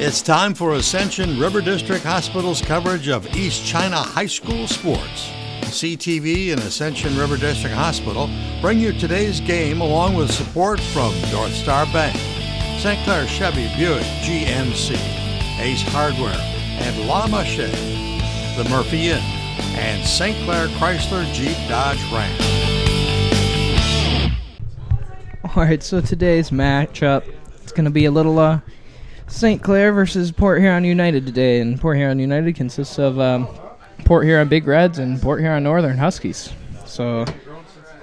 It's time for Ascension River District Hospital's coverage of East China High School sports. CTV and Ascension River District Hospital bring you today's game along with support from North Star Bank, St. Clair Chevy Buick GMC, Ace Hardware, and La Mache, the Murphy Inn, and St. Clair Chrysler Jeep Dodge Ram. All right, so today's matchup, it's going to be a little St. Clair versus Port Huron United today, and Port Huron United consists of Port Huron Big Reds and Port Huron Northern Huskies. So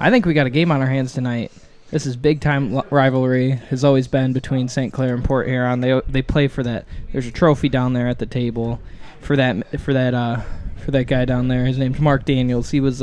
I think we got a game on our hands tonight. This is big-time rivalry, has always been between St. Clair and Port Huron. They play for that. There's a trophy down there at the table for that guy down there. His name's Mark Daniels. He was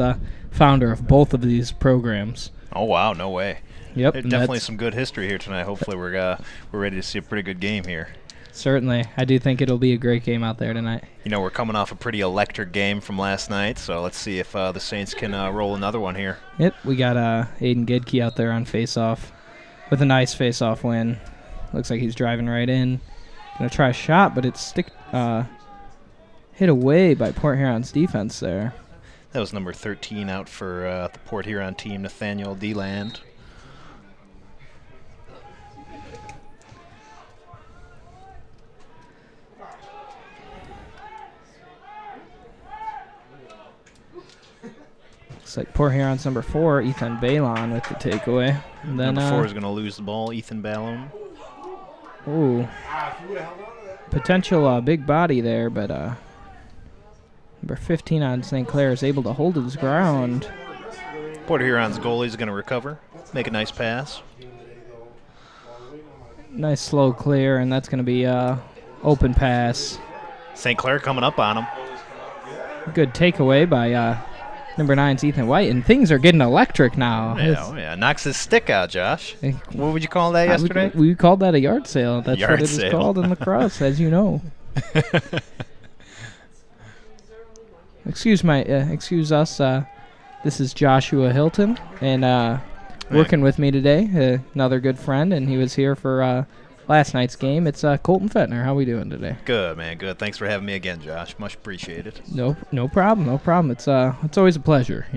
founder of both of these programs. Oh wow, no way. Yep, There's definitely some good history here tonight. Hopefully we're ready to see a pretty good game here. Certainly. I do think it'll be a great game out there tonight. You know, we're coming off a pretty electric game from last night, so let's see if the Saints can roll another one here. Yep, we got Aiden Gedke out there on face-off with a nice face-off win. Looks like he's driving right in. Gonna try a shot, but it's hit away by Port Huron's defense there. That was number 13 out for the Port Huron team, Nathaniel Deland. Looks like Port Huron's number 4, Ethan Balon, with the takeaway. And then, number 4 is going to lose the ball, Ethan Balon. Ooh. Potential big body there, but number 15 on St. Clair is able to hold his ground. Port Huron's goalie is going to recover, make a nice pass. Nice slow clear, and that's going to be open pass. St. Clair coming up on him. Good takeaway by number 9's Ethan White, and things are getting electric now. Yeah. Knocks his stick out, Josh. What would you call that yesterday? We called that a yard sale. That's yard what it is called in LaCrosse, as you know. Excuse us. This is Joshua Hilton, and working with me today, another good friend, and he was here for last night's game. It's Colton Fettner. How we doing today? Good, man. Good. Thanks for having me again, Josh. Much appreciated. No problem. No problem. It's always a pleasure,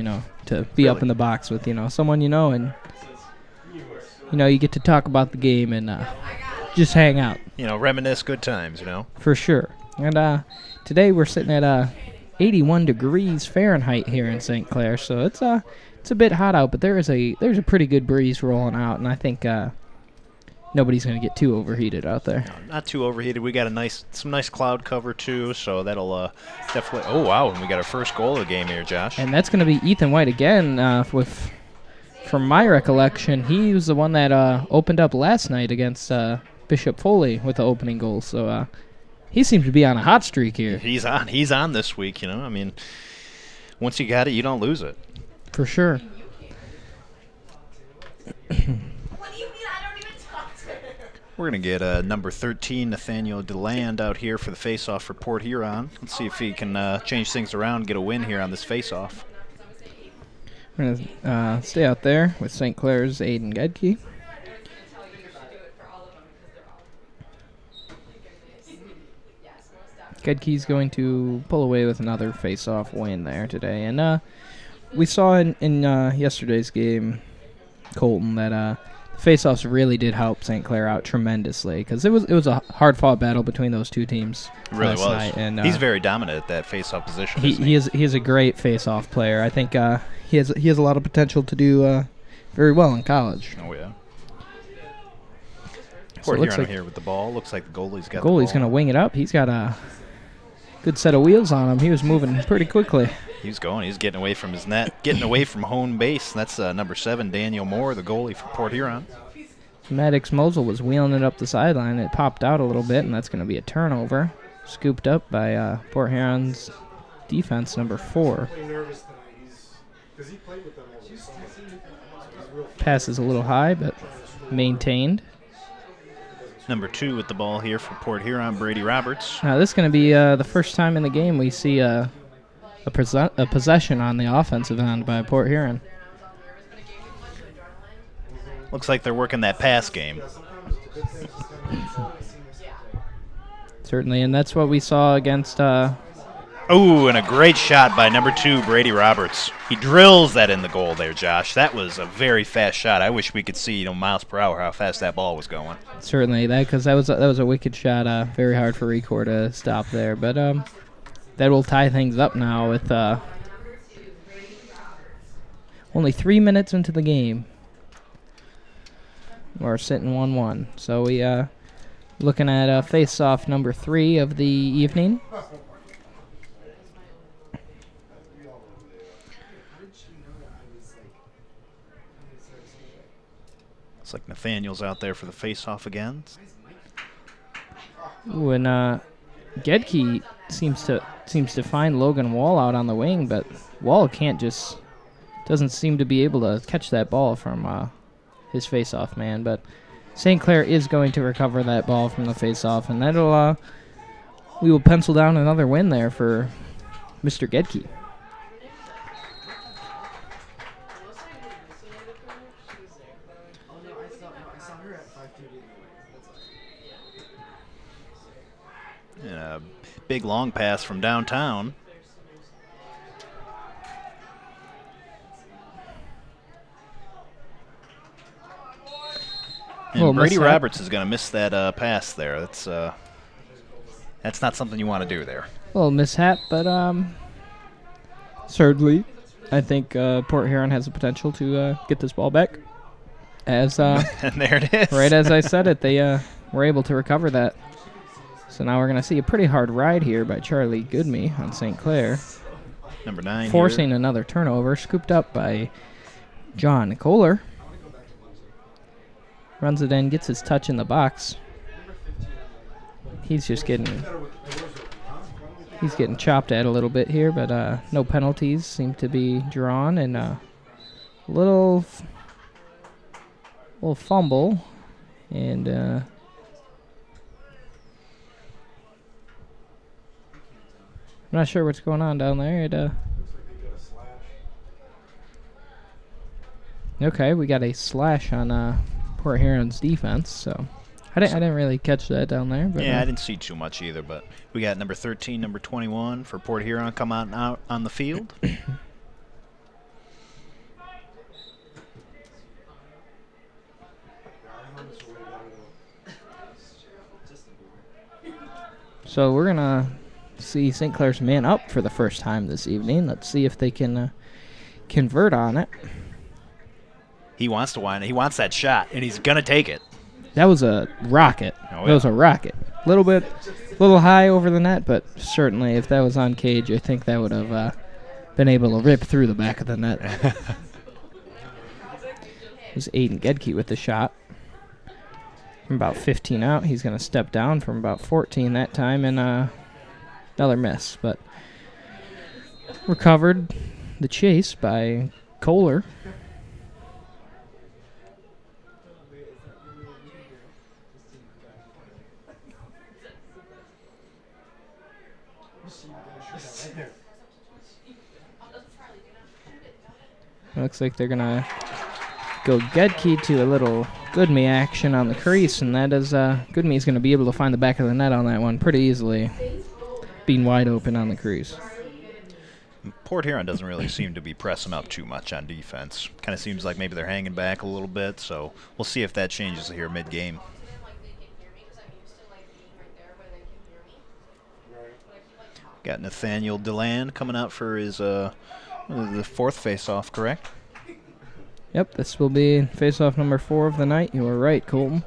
to be really up in the box with someone and you get to talk about the game and just hang out. Reminisce good times. For sure. And today we're sitting at 81 degrees Fahrenheit here in St. Clair, so it's a bit hot out, but there's a pretty good breeze rolling out, and I think nobody's going to get too overheated out there. No, not too overheated. We got some nice cloud cover too, so that'll definitely. Oh wow! And we got our first goal of the game here, Josh. And that's going to be Ethan White again. From my recollection, he was the one that opened up last night against Bishop Foley with the opening goal. So he seems to be on a hot streak here. He's on this week. I mean, once you got it, you don't lose it. For sure. We're going to get number 13, Nathaniel DeLand, out here for the face-off for Port Huron. Let's see if he can change things around and get a win here on this face-off. We're going to stay out there with St. Clair's Aiden Gedke. Gedke's going to pull away with another face-off win there today. And we saw in yesterday's game, Colton, that face-offs really did help St. Clair out tremendously because it was a hard-fought battle between those two teams. It really last was. Night. And he's very dominant at that face-off position. He is a great face-off player. I think he has a lot of potential to do very well in college. Oh yeah. Port Huron here with the ball. Looks like the goalie's got. Goalie's going to wing it up. He's got a good set of wheels on him. He was moving pretty quickly. He's going. He's getting away from his net, getting away from home base. That's number 7, Daniel Moore, the goalie for Port Huron. Maddox Mosel was wheeling it up the sideline. It popped out a little bit, and that's going to be a turnover. Scooped up by Port Huron's defense, number 4. Pass is a little high, but maintained. Number 2 with the ball here for Port Huron, Brady Roberts. Now this is going to be the first time in the game we see a possession on the offensive end by Port Huron. Looks like they're working that pass game. Certainly, and that's what we saw against. Oh, and a great shot by number 2, Brady Roberts. He drills that in the goal there, Josh. That was a very fast shot. I wish we could see, miles per hour, how fast that ball was going. Certainly, because that was a wicked shot. Very hard for Recore to stop there, but that will tie things up now with only 3 minutes into the game. We're sitting 1-1, so we looking at face-off number 3 of the evening. Looks like Nathaniel's out there for the face-off again. Ooh, and Gedke seems to find Logan Wall out on the wing, but Wall doesn't seem to be able to catch that ball from his face-off man. But St. Clair is going to recover that ball from the face-off, and that'll we will pencil down another win there for Mr. Gedke. And a big long pass from downtown. And Brady Roberts is going to miss that pass there. That's not something you want to do there. A little mishap, but certainly I think Port Huron has the potential to get this ball back. As and there it is. Right as I said it, they were able to recover that. So now we're going to see a pretty hard ride here by Charlie Goodme on St. Clair. Number 9 forcing here. Another turnover, scooped up by John Kohler. Runs it in, gets his touch in the box. He's getting chopped at a little bit here, but no penalties seem to be drawn, and a little fumble, and I'm not sure what's going on down there. Okay, we got a slash on Port Huron's defense, so I didn't really catch that down there. But yeah, I didn't see too much either, but we got number 13, number 21 for Port Huron come out on the field. So we're gonna see St. Clair's man up for the first time this evening. Let's see if they can convert on it. He wants to win. He wants that shot, and he's gonna take it. That was a rocket. Oh, yeah. That was a rocket. A little high over the net, but certainly if that was on cage, I think that would have been able to rip through the back of the net. It was Aiden Gedke with the shot. From about 15 out, he's going to step down from about 14 that time, and another miss. But recovered the chase by Kohler. Looks like they're going to go Gedke to a little Goodme action on the crease, and that is Goodme is going to be able to find the back of the net on that one pretty easily, being wide open on the crease. Port Huron doesn't really seem to be pressing up too much on defense. Kind of seems like maybe they're hanging back a little bit, so we'll see if that changes here mid-game. Got Nathaniel Deland coming out for his the fourth face-off, correct? Yep, this will be face-off number 4 of the night. You were right, Colton.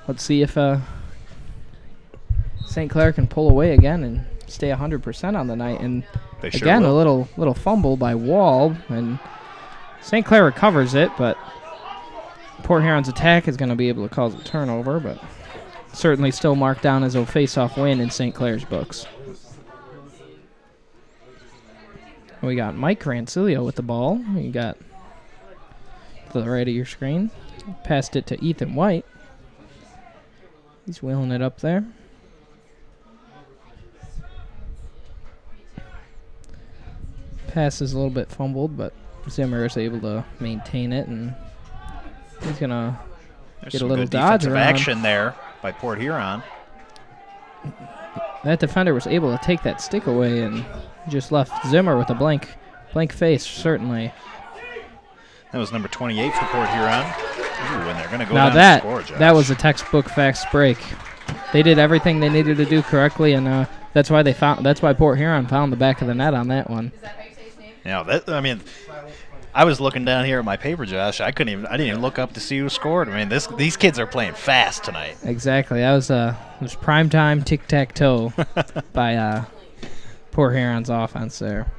Let's see if St. Clair can pull away again and stay 100% on the night. And They sure again, will. a little fumble by Wall, and St. Clair recovers it, but Port Huron's attack is going to be able to cause a turnover, but certainly still marked down as a face-off win in St. Clair's books. We got Mike Rancilio with the ball. You got to the right of your screen. Passed it to Ethan White. He's wheeling it up there. Pass is a little bit fumbled, but Zimmer is able to maintain it, and he's going to get a little good dodge defensive around. action there by Port Huron. that defender was able to take that stick away and just left Zimmer with a blank face, certainly. That was number 28 for Port Huron. Ooh, and they're going to go Now down that, and score, Josh. that was a textbook fast break. They did everything they needed to do correctly, and that's why Port Huron found the back of the net on that one. I was looking down here at my paper, Josh. I didn't even look up to see who scored. I mean, these kids are playing fast tonight. Exactly. That was it was primetime tic-tac-toe by Port Huron's offense there.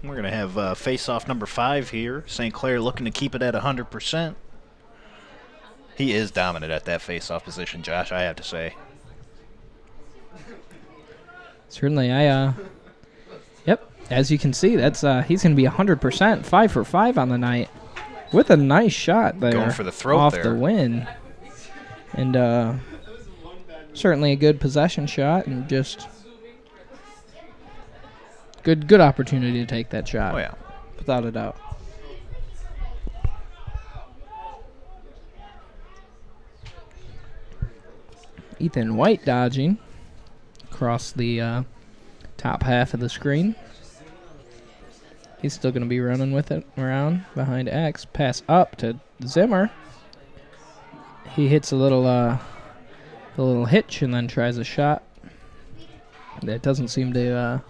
We're going to have face-off number 5 here. St. Clair looking to keep it at 100%. He is dominant at that face-off position, Josh, I have to say. Certainly, yep. As you can see, that's he's going to be 100%, 5 for 5 on the night, with a nice shot there. Going for the throat off there. the win, and certainly a good possession shot, and just good opportunity to take that shot. Oh yeah, without a doubt. Ethan White dodging across the top half of the screen. He's still going to be running with it around behind X. Pass up to Zimmer. He hits a little hitch and then tries a shot. That doesn't seem to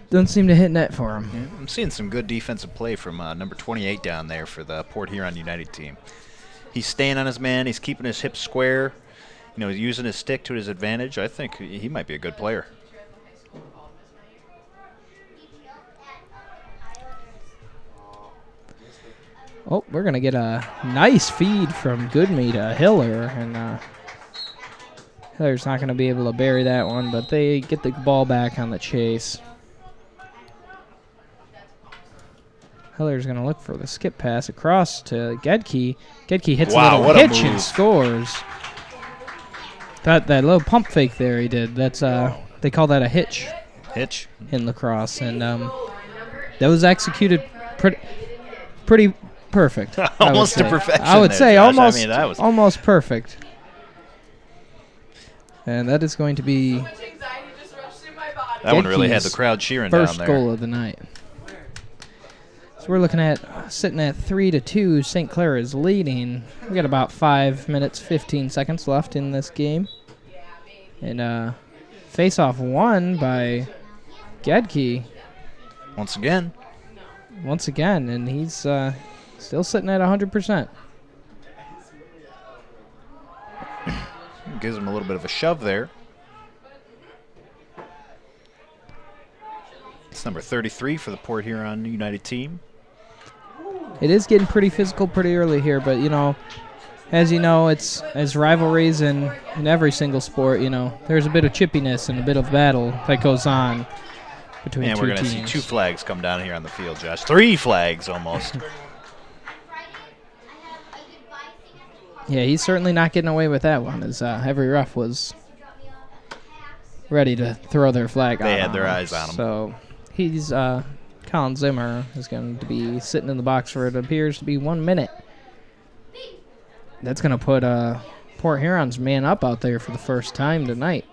hit net for him. Yeah, I'm seeing some good defensive play from number 28 down there for the Port Huron United team. He's staying on his man. He's keeping his hips square. He's using his stick to his advantage. I think he might be a good player. Oh, we're going to get a nice feed from Goodme to Hiller, and Hiller's not going to be able to bury that one, but they get the ball back on the chase. Hiller's going to look for the skip pass across to Gedke. Gedke hits a little hitch and scores. That little pump fake there he did, that's they call that a hitch. Hitch? In lacrosse, and that was executed pretty perfect. Almost to perfection. I would say Josh. almost, I mean, that was almost perfect. And that is going to be that one really had the crowd cheering down there. First goal of the night. So we're looking at sitting at 3-2. St. Clair is leading. We got about 5 minutes, 15 seconds left in this game. And face-off won by Gedke. Once again, and he's still sitting at 100%. Gives him a little bit of a shove there. It's number 33 for the Port Huron United team. It is getting pretty physical pretty early here, but, as you know, it's as rivalries in every single sport, there's a bit of chippiness and a bit of battle that goes on between two teams. And we're going to see 2 flags come down here on the field, Josh. 3 flags almost. Yeah, he's certainly not getting away with that one, as every ref was ready to throw their flag on him. They had their eyes on him. So he's Colin Zimmer is going to be sitting in the box for it appears to be 1 minute. That's going to put Port Huron's man up out there for the first time tonight.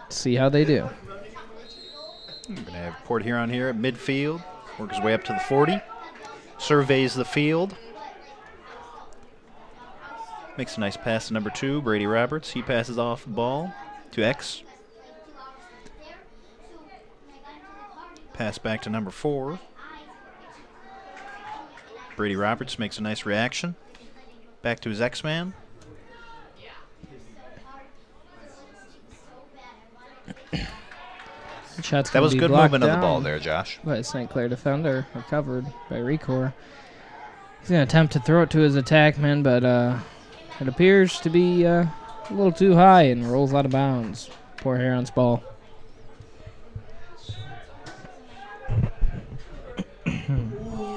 See how they do. We're going to have Port Huron here at midfield. Work his way up to the 40. Surveys the field. Makes a nice pass to number 2, Brady Roberts. He passes off the ball to X. Pass back to number 4. Brady Roberts makes a nice reaction. Back to his X-man. That was good movement of the ball there, Josh. By a St. Clair defender, recovered by Recor. He's going to attempt to throw it to his attackman, but it appears to be a little too high and rolls out of bounds. Port Huron's ball.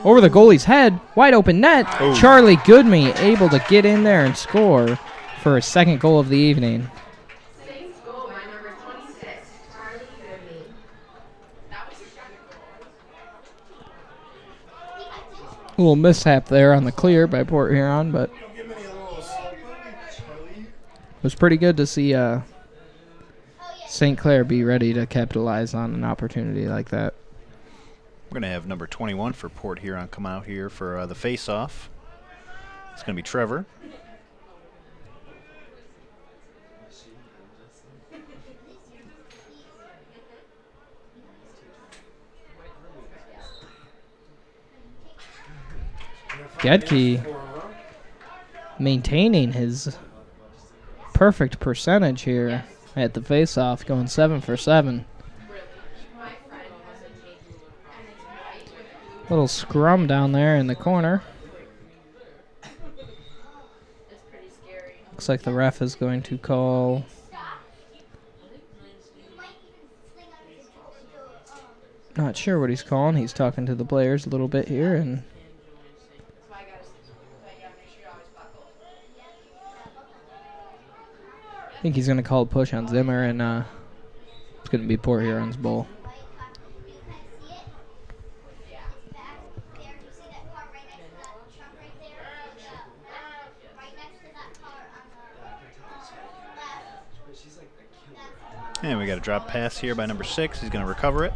Over the goalie's head, wide open net. Oh. Charlie Goodme able to get in there and score for his second goal of the evening. little mishap there on the clear by Port Huron, but it was pretty good to see St. Clair be ready to capitalize on an opportunity like that. We're going to have number 21 for Port Huron come out here for the face-off. It's going to be Trevor. Gedke maintaining his perfect percentage here at the face-off, going 7 for 7. Little scrum down there in the corner. Looks like the ref is going to call. Not sure what he's calling. He's talking to the players a little bit here, and I think he's going to call a push on Zimmer, and it's going to be Port Huron's ball. And we got a drop pass here by number 6. He's going to recover it.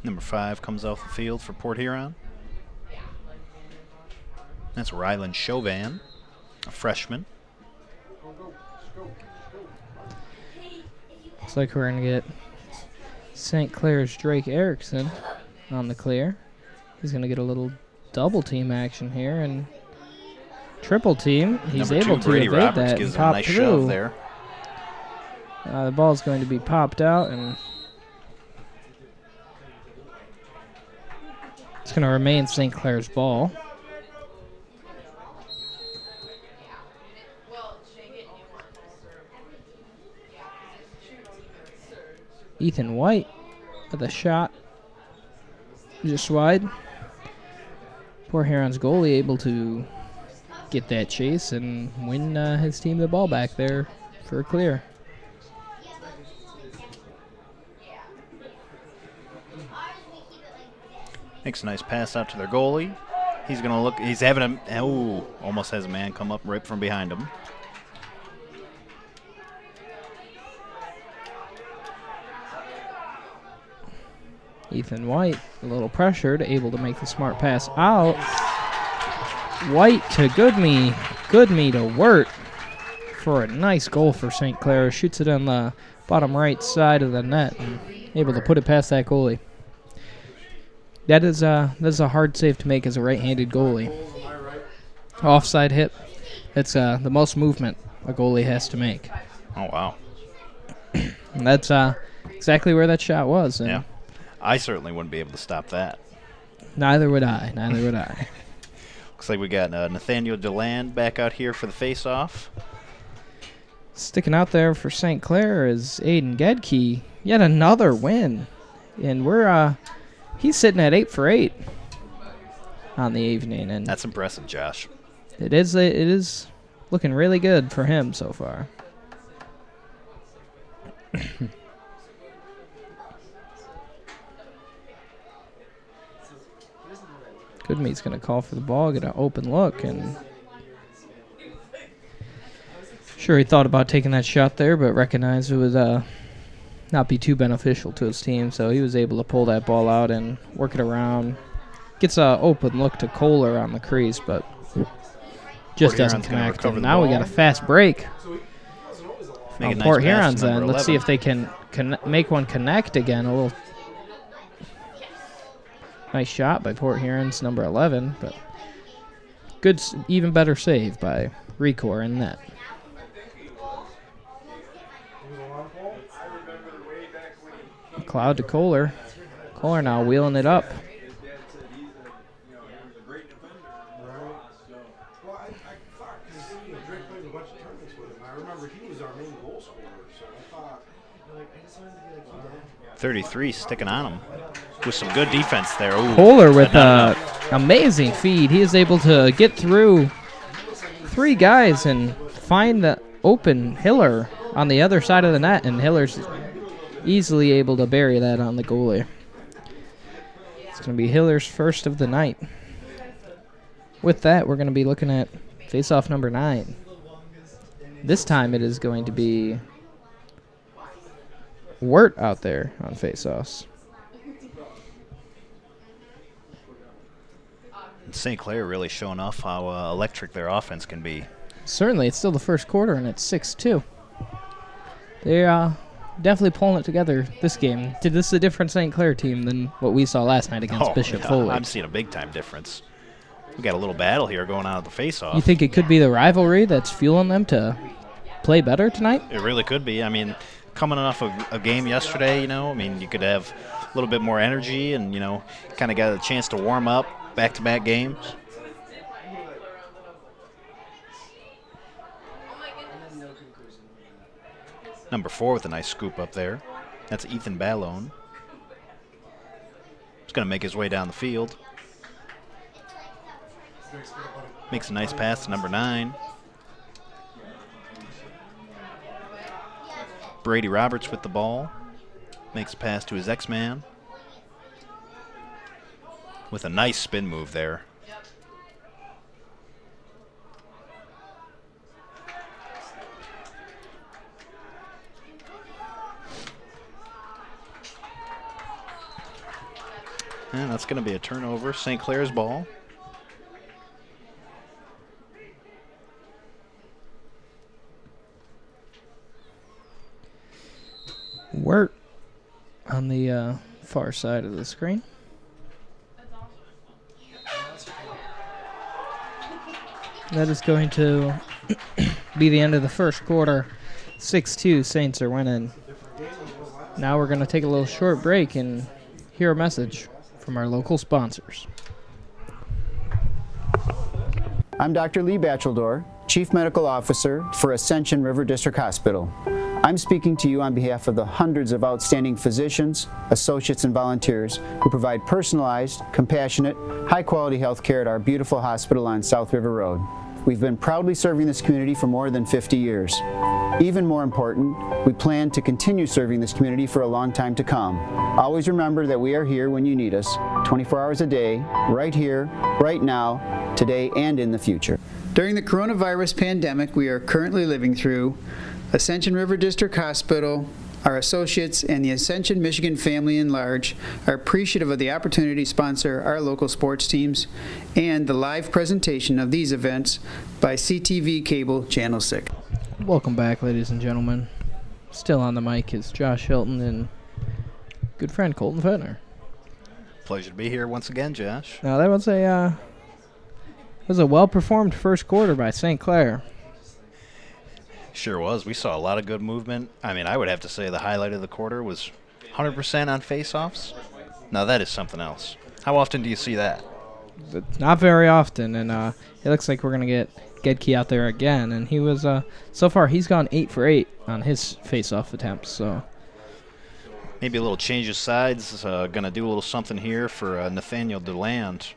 Number 5 comes off the field for Port Huron. That's Rylan Chauvin, a freshman. Looks like we're going to get St. Clair's Drake Erickson on the clear. He's going to get a little double team action here and triple team. He's Number 2, able to Brady evade Roberts that gives and him a pop nice through. shove there. The ball is going to be popped out, and it's going to remain St. Clair's ball. Ethan White with a shot just wide. Port Huron's goalie able to get that chase and win his team the ball back there for a clear. Makes a nice pass out to their goalie. He's going to look. He's having a. Oh, almost has a man come up right from behind him. Ethan White, a little pressured, able to make the smart pass out. White to Goodme to Wirt for a nice goal for St. Clair. Shoots it on the bottom right side of the net and able to put it past that goalie. That is a hard save to make as a right-handed goalie. Offside hit. That's the most movement a goalie has to make. Oh, wow. And that's exactly where that shot was. And yeah. I certainly wouldn't be able to stop that. Neither would I. Neither would I. Looks like we got Nathaniel DeLand back out here for the face-off. Sticking out there for St. Clair is Aiden Gedke. Yet another win. And he's sitting at 8 for 8 on the evening. And that's impressive, Josh. It is looking really good for him so far. Goodmeat's going to call for the ball, get an open look, and sure he thought about taking that shot there, but recognized it would not be too beneficial to his team, so he was able to pull that ball out and work it around. Gets an open look to Kohler on the crease, but just doesn't connect. And now we got a fast break on Port Huron's end. Let's see if they can make one connect again. A little nice shot by Port Huron's number 11, but good, even better save by Recor in net. McLeod to Kohler. Kohler now wheeling it up. .33 sticking on him with some good defense there. Ooh, Kohler with an amazing feed. He is able to get through 3 guys in find the open Hiller on the other side of the net, and Hiller's easily able to bury that on the goalie. It's going to be Hiller's first of the night. With that, we're going to be looking at face-off number 9. This time it is going to be Wirt out there on face-offs. St. Clair really showing off how electric their offense can be. Certainly, it's still the first quarter, and it's 6-2. They're definitely pulling it together this game. This is a different St. Clair team than what we saw last night against Bishop Foley. I'm seeing a big-time difference. We got a little battle here going on at the face-off. You think it could be the rivalry that's fueling them to play better tonight? It really could be. I mean, coming off a game yesterday, you could have a little bit more energy and, kind of got a chance to warm up back-to-back games. Number 4 with a nice scoop up there. That's Ethan Ballone. He's going to make his way down the field. Makes a nice pass to number 9. Brady Roberts with the ball. Makes a pass to his X-Man. With a nice spin move there. And that's going to be a turnover. St. Clair's ball. Wirt on the far side of the screen. That is going to be the end of the first quarter. 6-2, Saints are winning. Now we're going to take a little short break and hear a message from our local sponsors. I'm Dr. Lee Batcheldor, Chief Medical Officer for Ascension River District Hospital. I'm speaking to you on behalf of the hundreds of outstanding physicians, associates, and volunteers who provide personalized, compassionate, high-quality health care at our beautiful hospital on South River Road. We've been proudly serving this community for more than 50 years. Even more important, we plan to continue serving this community for a long time to come. Always remember that we are here when you need us, 24 hours a day, right here, right now, today, and in the future. During the coronavirus pandemic we are currently living through, Ascension River District Hospital, our associates, and the Ascension Michigan family in large are appreciative of the opportunity to sponsor our local sports teams and the live presentation of these events by CTV Cable Channel 6. Welcome back, ladies and gentlemen. Still on the mic is Josh Hilton and good friend Colton Fettner. Pleasure to be here once again, Josh. Now that was a well-performed first quarter by St. Clair. Sure was. We saw a lot of good movement. I mean, I would have to say the highlight of the quarter was 100% on face-offs. Now that is something else. How often do you see that? But not very often, and it looks like we're going to get Gedke out there again. And he was, so far, he's gone 8 for 8 on his face-off attempts. So maybe a little change of sides. Going to do a little something here for Nathaniel DeLand.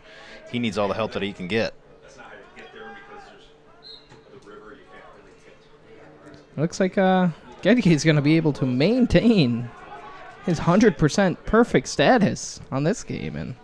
He needs all the help that he can get. Looks like Gedke is going to be able to maintain his 100% perfect status on this game. And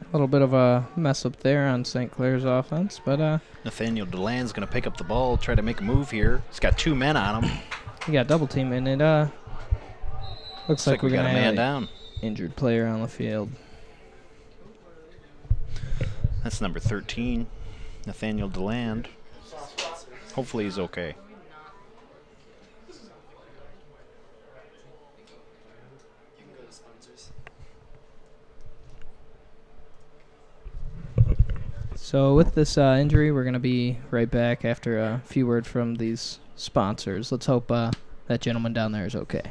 a little bit of a mess up there on St. Clair's offense, but Nathaniel DeLand's going to pick up the ball, try to make a move here. He's got 2 men on him. he got double team, and it looks like we're we going got to a man have down. an injured player on the field. That's number 13, Nathaniel DeLand. Hopefully he's okay. So with this injury, we're going to be right back after a few words from these sponsors. Let's hope that gentleman down there is okay.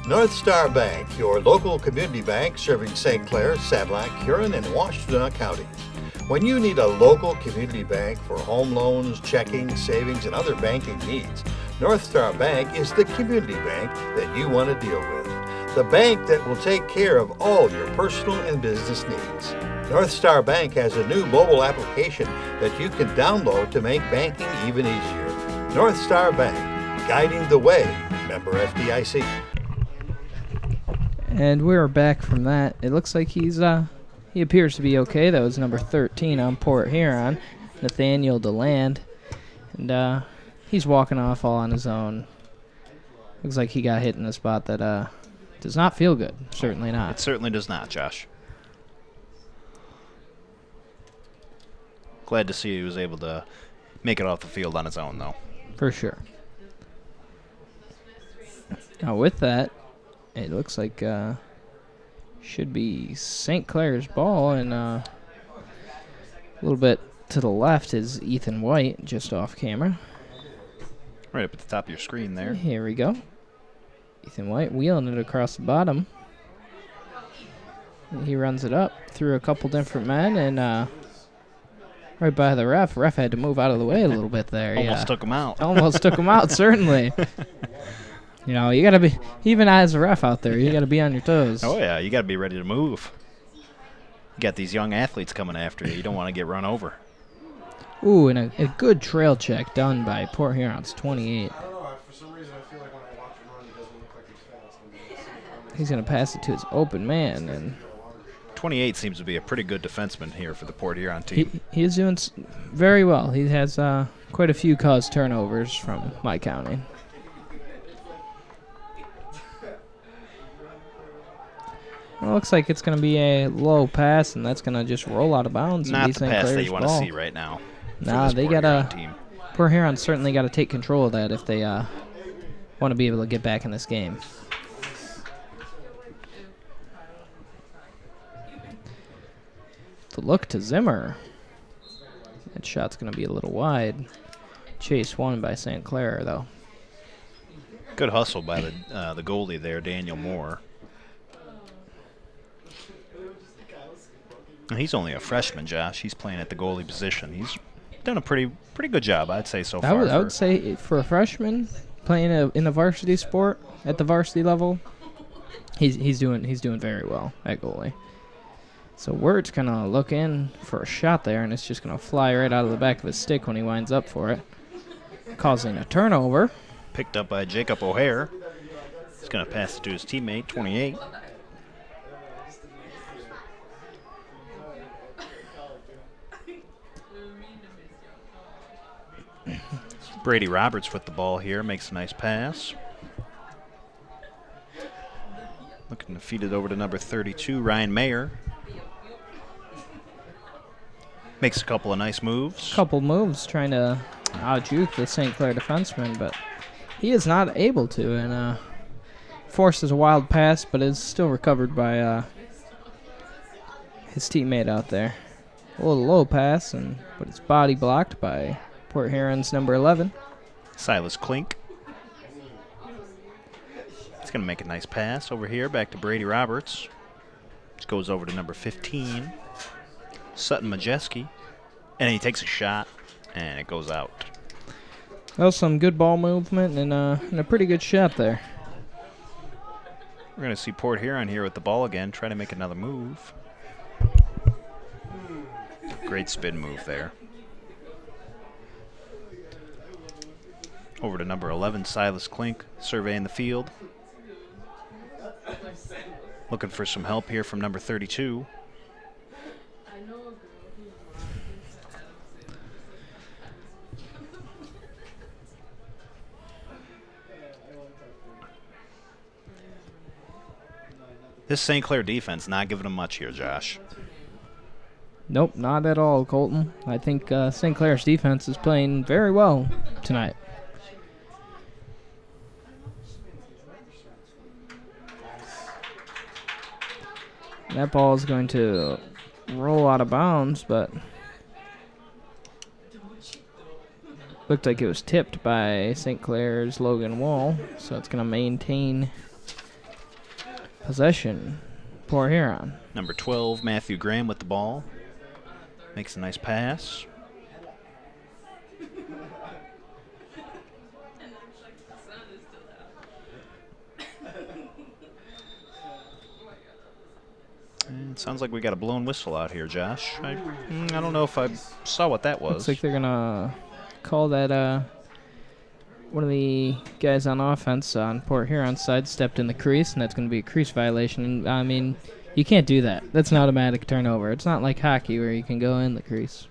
North Star Bank, your local community bank serving St. Clair, Sadlac, Huron, and Washtenaw counties. When you need a local community bank for home loans, checking, savings, and other banking needs, North Star Bank is the community bank that you want to deal with. The bank that will take care of all your personal and business needs. North Star Bank has a new mobile application that you can download to make banking even easier. North Star Bank, guiding the way. Member FDIC. And we're back from that. It looks like he appears to be okay. That was number 13 on Port Huron, Nathaniel DeLand. And he's walking off all on his own. Looks like he got hit in a spot that does not feel good. Certainly not. It certainly does not, Josh. Glad to see he was able to make it off the field on his own, though. For sure. Now with that, it looks like should be St. Clair's ball, and a little bit to the left is Ethan White, just off camera. Right up at the top of your screen there. Here we go. Ethan White wheeling it across the bottom. He runs it up through a couple different men, and right by the ref. Ref had to move out of the way a little bit there. Almost took him out. Almost took him out, certainly. You know, you got to be, even as a ref out there, you got to be on your toes. Oh, yeah, you got to be ready to move. You got these young athletes coming after you. You don't want to get run over. Ooh, and a good trail check done by Port Huron's 28. I don't know. For some reason, I feel like when I watch him run, he doesn't look like he's fast. He's going to pass it to his open man, and 28 seems to be a pretty good defenseman here for the Port Huron team. he is doing very well. He has quite a few caused turnovers from my counting. Well, looks like it's going to be a low pass, and that's going to just roll out of bounds. Not and be the St. pass that Clair's you want to ball. see right now. Nah, they got got to. Port Huron certainly got to take control of that if they want to be able to get back in this game. The look to Zimmer. That shot's going to be a little wide. Chase won by St. Clair, though. Good hustle by the goalie there, Daniel Moore. And he's only a freshman, Josh. He's playing at the goalie position. He's done a pretty good job, I'd say, so far. I would say for a freshman playing in a varsity sport at the varsity level, he's doing very well at goalie. So Wirt's gonna look in for a shot there, and it's just gonna fly right out of the back of his stick when he winds up for it, causing a turnover. Picked up by Jacob O'Hare. He's gonna pass it to his teammate, 28. Brady Roberts with the ball here, makes a nice pass. Looking to feed it over to number 32, Ryan Mayer. Makes a couple of nice moves. Couple moves trying to out-juke the St. Clair defenseman, but he is not able to, and forces a wild pass, but is still recovered by his teammate out there. A little low pass, but it's body blocked by Port Huron's number 11. Silas Klink. He's going to make a nice pass over here, back to Brady Roberts. This goes over to number 15, Sutton Majeski. And he takes a shot, and it goes out. Well, some good ball movement and a pretty good shot there. We're going to see Port Huron here with the ball again, try to make another move. Great spin move there. Over to number 11, Silas Klink, surveying the field. Looking for some help here from number 32. This St. Clair defense not giving them much here, Josh. Nope, not at all, Colton. I think St. Clair's defense is playing very well tonight. That ball is going to roll out of bounds, but looked like it was tipped by St. Clair's Logan Wall, so it's going to maintain possession. Port Huron. Number 12, Matthew Graham with the ball. Makes a nice pass. And it sounds like we got a blown whistle out here, Josh. I don't know if I saw what that was. Looks like they're gonna call that one of the guys on offense on Port Huron side stepped in the crease, and that's gonna be a crease violation. And, I mean, you can't do that. That's an automatic turnover. It's not like hockey where you can go in the crease.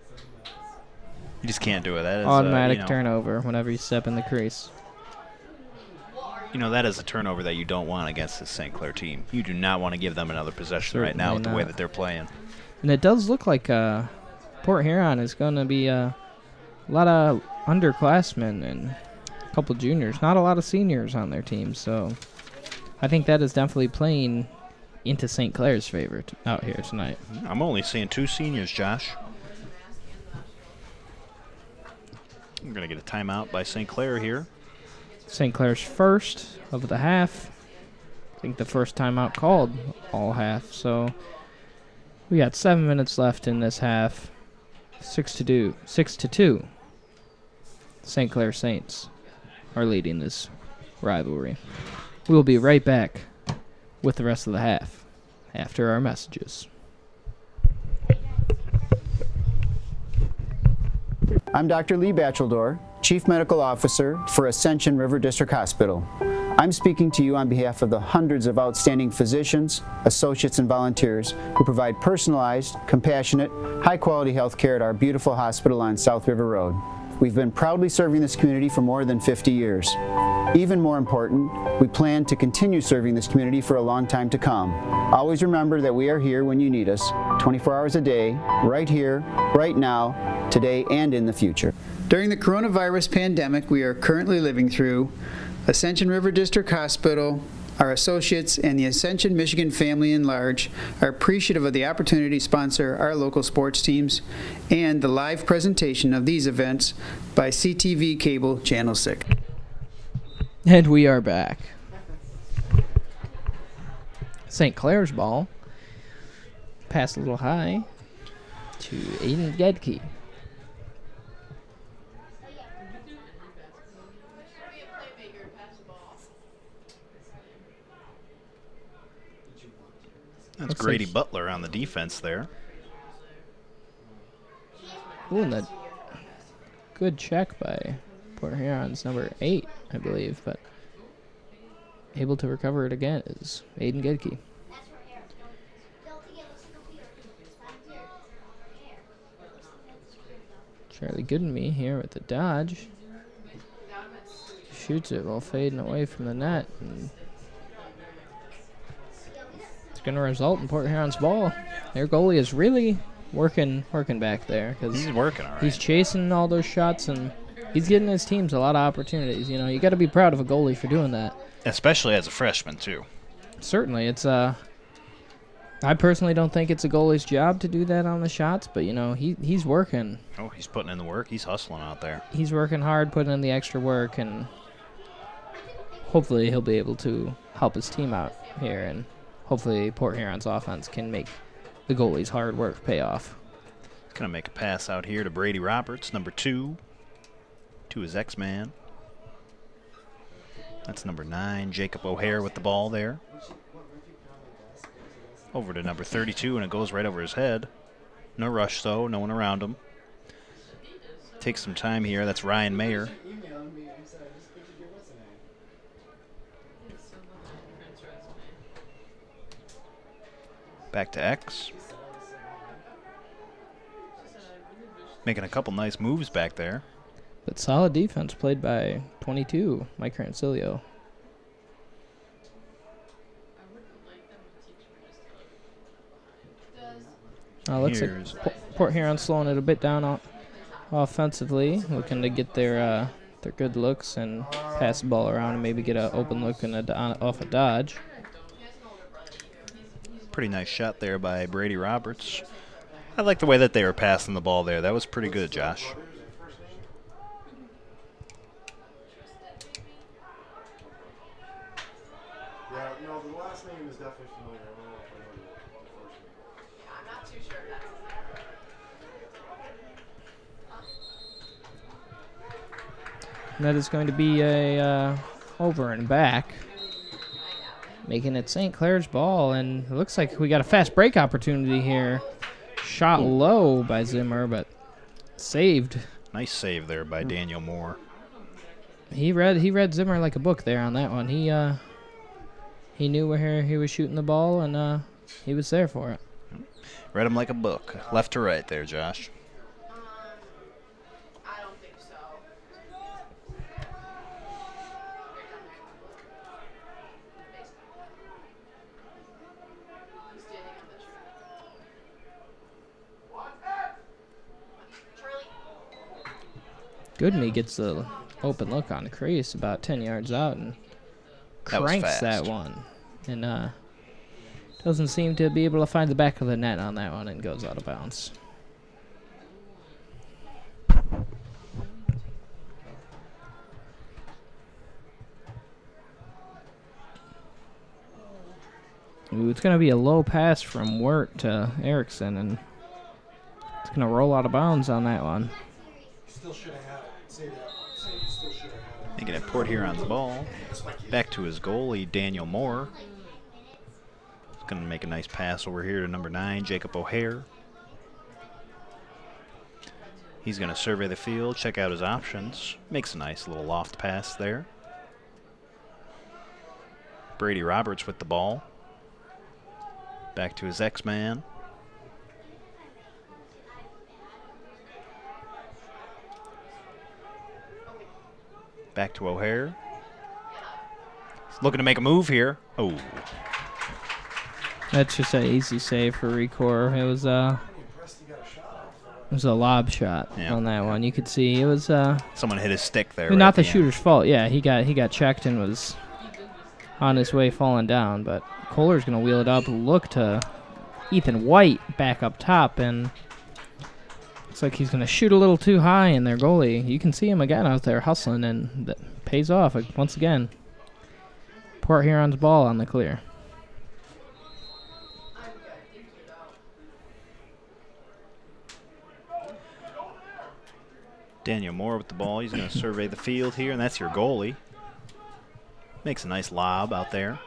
You just can't do it. That is Automatic turnover whenever you step in the crease. You know, that is a turnover that you don't want against the St. Clair team. You do not want to give them another possession right now with the way that they're playing. And it does look like Port Huron is going to be a lot of underclassmen and a couple juniors. Not a lot of seniors on their team, so I think that is definitely playing into St. Clair's favor out here tonight. I'm only seeing 2 seniors, Josh. We're going to get a timeout by St. Clair here. St. Clair's first of the half. I think the first timeout called all half. So we got 7 minutes left in this half. 6-2. St. Clair Saints are leading this rivalry. We'll be right back with the rest of the half after our messages. I'm Dr. Lee Batcheldor, Chief Medical Officer for Ascension River District Hospital. I'm speaking to you on behalf of the hundreds of outstanding physicians, associates, and volunteers who provide personalized, compassionate, high-quality health care at our beautiful hospital on South River Road. We've been proudly serving this community for more than 50 years. Even more important, we plan to continue serving this community for a long time to come. Always remember that we are here when you need us, 24 hours a day, right here, right now, today and in the future. During the coronavirus pandemic we are currently living through, Ascension River District Hospital, our associates, and the Ascension, Michigan family in large are appreciative of the opportunity to sponsor our local sports teams and the live presentation of these events by CTV Cable Channel 6. And we are back. St. Clair's ball. Pass a little high to Aiden Gedke. That's Grady Butler on the defense there. Ooh, and that good check by Port Huron's number 8, I believe, but able to recover it again is Aiden Gedke. Charlie Goodenme here with the dodge. Shoots it while fading away from the net. And it's going to result in Port Huron's ball. Their goalie is really working back there. He's working all right. He's chasing all those shots, and he's getting his teams a lot of opportunities. You know, you got to be proud of a goalie for doing that. Especially as a freshman, too. Certainly. It's I personally don't think it's a goalie's job to do that on the shots, but, you know, he's working. Oh, he's putting in the work. He's hustling out there. He's working hard, putting in the extra work, and hopefully he'll be able to help his team out here, and hopefully Port Huron's offense can make the goalie's hard work pay off. He's going to make a pass out here to Brady Roberts, number 2, to his X-Man. That's number 9, Jacob O'Hare with the ball there. Over to number 32, and it goes right over his head. No rush, though. No one around him. Takes some time here. That's Ryan Mayer. Back to X. Making a couple nice moves back there. But solid defense played by 22, Mike Rancilio. Looks like Port Huron slowing it a bit down offensively, looking to get their good looks and pass the ball around and maybe get an open look and off a dodge. Pretty nice shot there by Brady Roberts. I like the way that they were passing the ball there. That was pretty good, Josh. Yeah, no, the last name is definitely familiar. I don't know if I know the first name. That is going to be a over and back, making it St. Clair's ball, and it looks like we got a fast break opportunity here. Shot low by Zimmer, but saved. Nice save there by Daniel Moore. He read Zimmer like a book there on that one. He knew where he was shooting the ball, and he was there for it. Read him like a book. Left to right there, Josh. I don't think so. He's standing on the tree. Charlie. Goodme gets the open look on the crease about 10 yards out and That was cranks fast. that one. And doesn't seem to be able to find the back of the net on that one and goes out of bounds. Ooh, it's going to be a low pass from Wirt to Erickson, and it's going to roll out of bounds on that one. Still should have had it. Say that. Say you still should have had it. Making it Port Huron's ball. Back to his goalie, Daniel Moore. He's going to make a nice pass over here to number 9, Jacob O'Hare. He's going to survey the field, check out his options. Makes a nice little loft pass there. Brady Roberts with the ball. Back to his X-man. Back to O'Hare. He's looking to make a move here. Oh, That's just an easy save for Recor. It was a lob shot Yeah. on that one. You could see it was someone hit his stick there. not right the at end. shooter's fault. Yeah, he got checked and was on his way falling down. But Kohler's gonna wheel it up. Look to Ethan White back up top, and looks like he's gonna shoot a little too high. And their goalie, you can see him again out there hustling, and that pays off once again. Port Huron's ball on the clear. Daniel Moore with the ball. He's going to survey the field here, and that's your goalie. Makes a nice lob out there.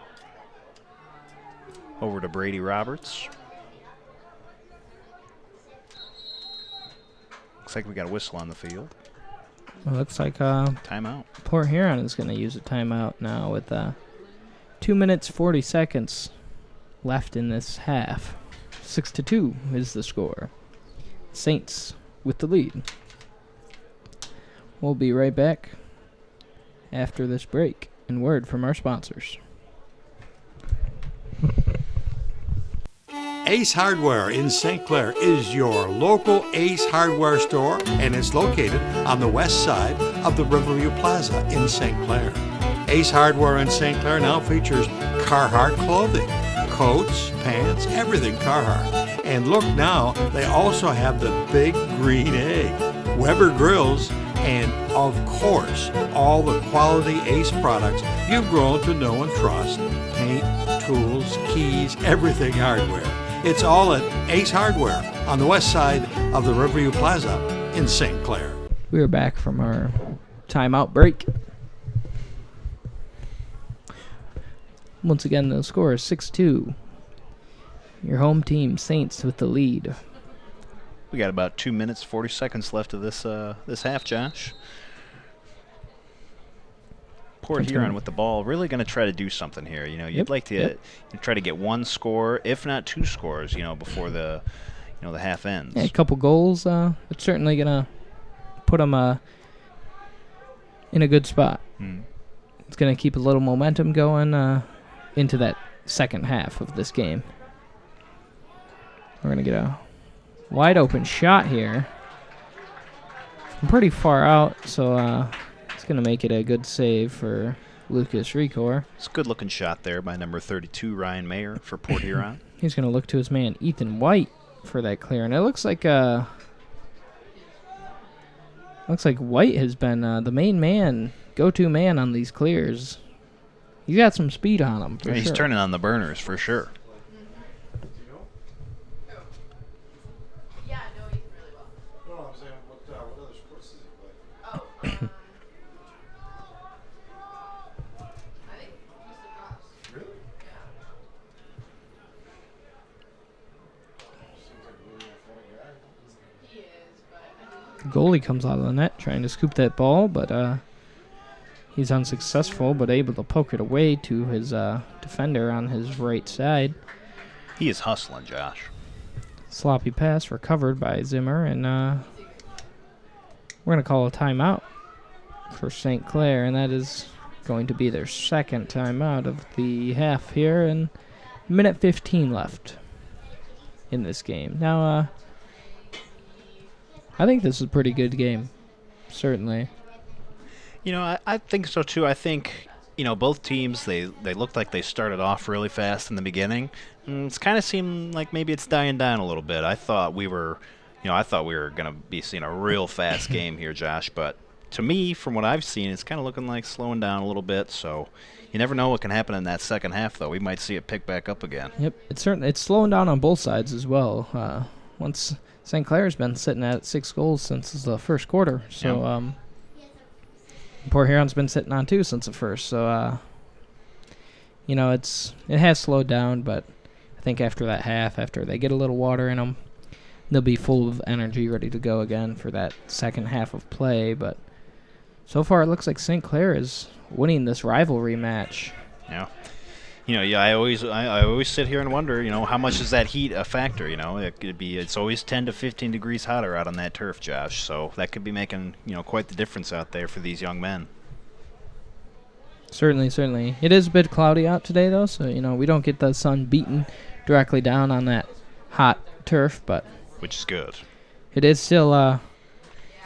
Over to Brady Roberts. Looks like we got a whistle on the field. Well, looks like Timeout. Port Huron is going to use a timeout now with 2 minutes 40 seconds left in this half. 6-2 is the score. Saints with the lead. We'll be right back after this break. And word from our sponsors. Ace Hardware in St. Clair is your local Ace Hardware store, and it's located on the west side of the Riverview Plaza in St. Clair. Ace Hardware in St. Clair now features Carhartt clothing, coats, pants, everything Carhartt. And look now, they also have the Big Green Egg, Weber grills, and of course, all the quality Ace products you've grown to know and trust. Paint, tools, keys, everything hardware. It's all at Ace Hardware on the west side of the Riverview Plaza in St. Clair. We are back from our timeout break. Once again, the score is 6-2. Your home team, Saints, with the lead. We got about 2 minutes, 40 seconds left of this half, Josh. Port Huron with the ball, really going to try to do something here. You know, you'd like to try to get one score, if not two scores, you know, before the half ends. Yeah, a couple goals. It's certainly gonna put them in a good spot. It's gonna keep a little momentum going into that second half of this game. We're gonna get a wide open shot here from pretty far out, so it's going to make it a good save for Lucas Recor. It's a good-looking shot there by number 32, Ryan Mayer, for Port Huron. He's going to look to his man, Ethan White, for that clear. And it looks like White has been the main man, go-to man on these clears. He's got some speed on him, for Yeah, he's sure. turning on the burners, for sure. Yeah, I know Ethan really well. No, I'm saying what other sports does he play? goalie comes out of the net trying to scoop that ball, but he's unsuccessful, but able to poke it away to his defender on his right side. He is hustling, Josh. Sloppy pass recovered by Zimmer, and we're going to call a timeout for St. Clair, and that is going to be their second timeout of the half here, and minute 15 left in this game. Now, I think this is a pretty good game, certainly. You know, I think so too. I think, you know, both teams, they looked like they started off really fast in the beginning. It's kind of seemed like maybe it's dying down a little bit. I thought we were going to be seeing a real fast game here, Josh, but to me, from what I've seen, it's kind of looking like slowing down a little bit. So you never know what can happen in that second half, though. We might see it pick back up again. Yep, it's slowing down on both sides as well. Once St. Clair's been sitting at 6 goals since the first quarter, so Port Huron's been sitting on 2 since the first. So you know, it has slowed down, but I think after that half, after they get a little water in them, they'll be full of energy, ready to go again for that second half of play. But so far, it looks like St. Clair is winning this rivalry match. Yeah. You know, I always sit here and wonder, you know, how much is that heat a factor? You know, it's always 10 to 15 degrees hotter out on that turf, Josh. So that could be making, you know, quite the difference out there for these young men. Certainly. It is a bit cloudy out today, though, so, you know, we don't get the sun beating directly down on that hot turf, but Which is good. It is still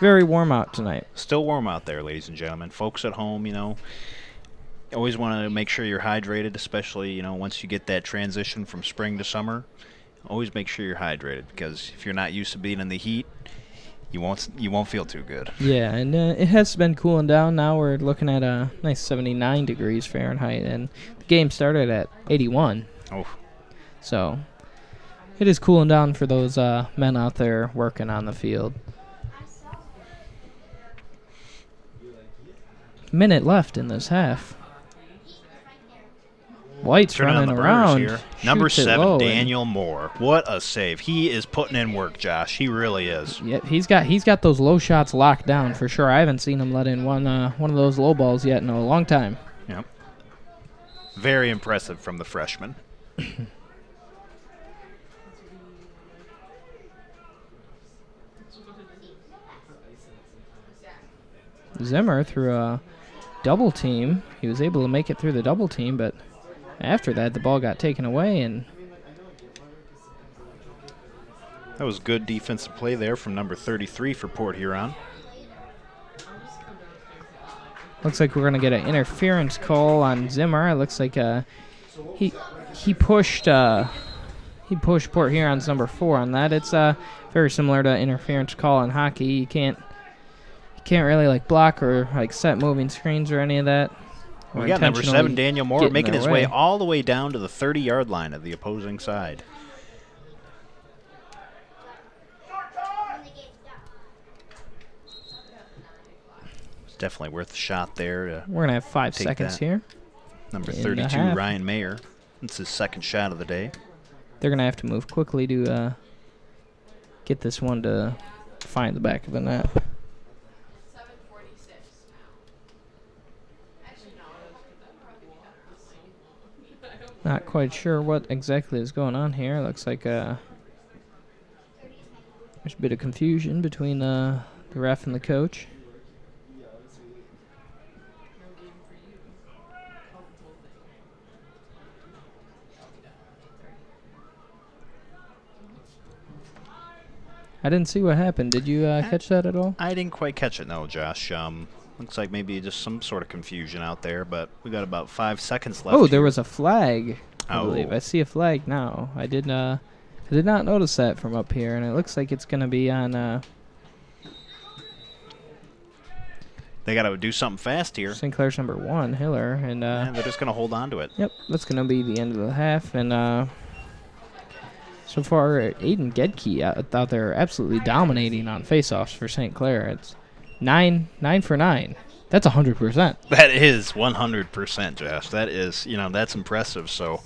very warm out tonight. Still warm out there, ladies and gentlemen. Folks at home, you know, always want to make sure you're hydrated, especially, you know, once you get that transition from spring to summer. Always make sure you're hydrated, because if you're not used to being in the heat, you won't feel too good. Yeah, and it has been cooling down. Now we're looking at a nice 79 degrees Fahrenheit, and the game started at 81. Oh. So it is cooling down for those men out there working on the field. Minute left in this half. White's running around. Here. Number Shoots it 7, low, Daniel Moore. What a save. He is putting in work, Josh. He really is. Yep, he's got those low shots locked down for sure. I haven't seen him let in one of those low balls yet in a long time. Yep. Very impressive from the freshman. Zimmer through a double team. He was able to make it through the double team, but after that, the ball got taken away, and that was good defensive play there from number 33 for Port Huron. Looks like we're going to get an interference call on Zimmer. It looks like he pushed Port Huron's number 4 on that. It's very similar to interference call in hockey. You can't really like block or like set moving screens or any of that. We got number 7, Daniel Moore, making his way all the way down to the 30-yard line of the opposing side. It's definitely worth a shot there. We're going to have 5 seconds here. Number 32, Ryan Mayer. It's his second shot of the day. They're going to have to move quickly to get this one to find the back of the net. Not quite sure what exactly is going on here. Looks like there's a bit of confusion between the ref and the coach. I didn't see what happened. Did you catch that at all? I didn't quite catch it, no, Josh. Looks like maybe just some sort of confusion out there, but we got about 5 seconds left. Oh, there was a flag, I believe. Oh. I see a flag now. I did not notice that from up here, and it looks like it's going to be on they got to do something fast here. St. Clair's number 1, Hiller, and they're just going to hold on to it. Yep, that's going to be the end of the half, and so far, Aiden Gedke out there absolutely dominating on faceoffs for St. Clair. It's 9 for 9. That's 100%. That is 100%, Josh. That is, that's impressive. So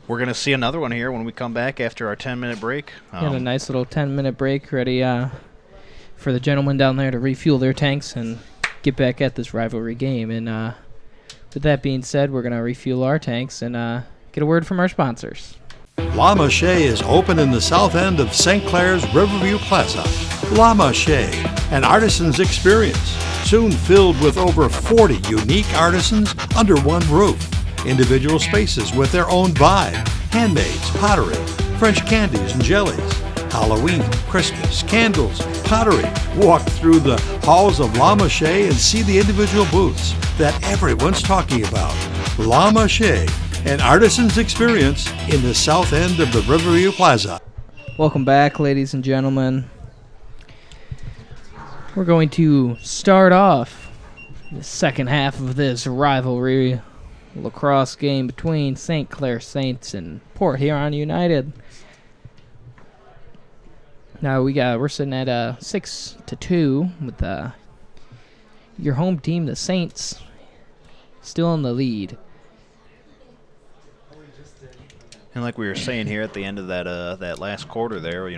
we're going to see another one here when we come back after our 10-minute break. Got a nice little 10-minute break ready for the gentlemen down there to refuel their tanks and get back at this rivalry game. And with that being said, we're going to refuel our tanks and get a word from our sponsors. La Mache is open in the south end of St. Clair's Riverview Plaza. La Mache, an artisan's experience, soon filled with over 40 unique artisans under one roof. Individual spaces with their own vibe, handmaids, pottery, French candies and jellies, Halloween, Christmas, candles, pottery. Walk through the halls of La Mache and see the individual booths that everyone's talking about. La Mache, an artisan's experience in the south end of the Riverview Plaza. Welcome back, ladies and gentlemen. We're going to start off the second half of this rivalry lacrosse game between St. Clair Saints and Port Huron United. Now we're sitting at 6-2 with your home team, the Saints, still in the lead. And like we were saying here at the end of that last quarter there,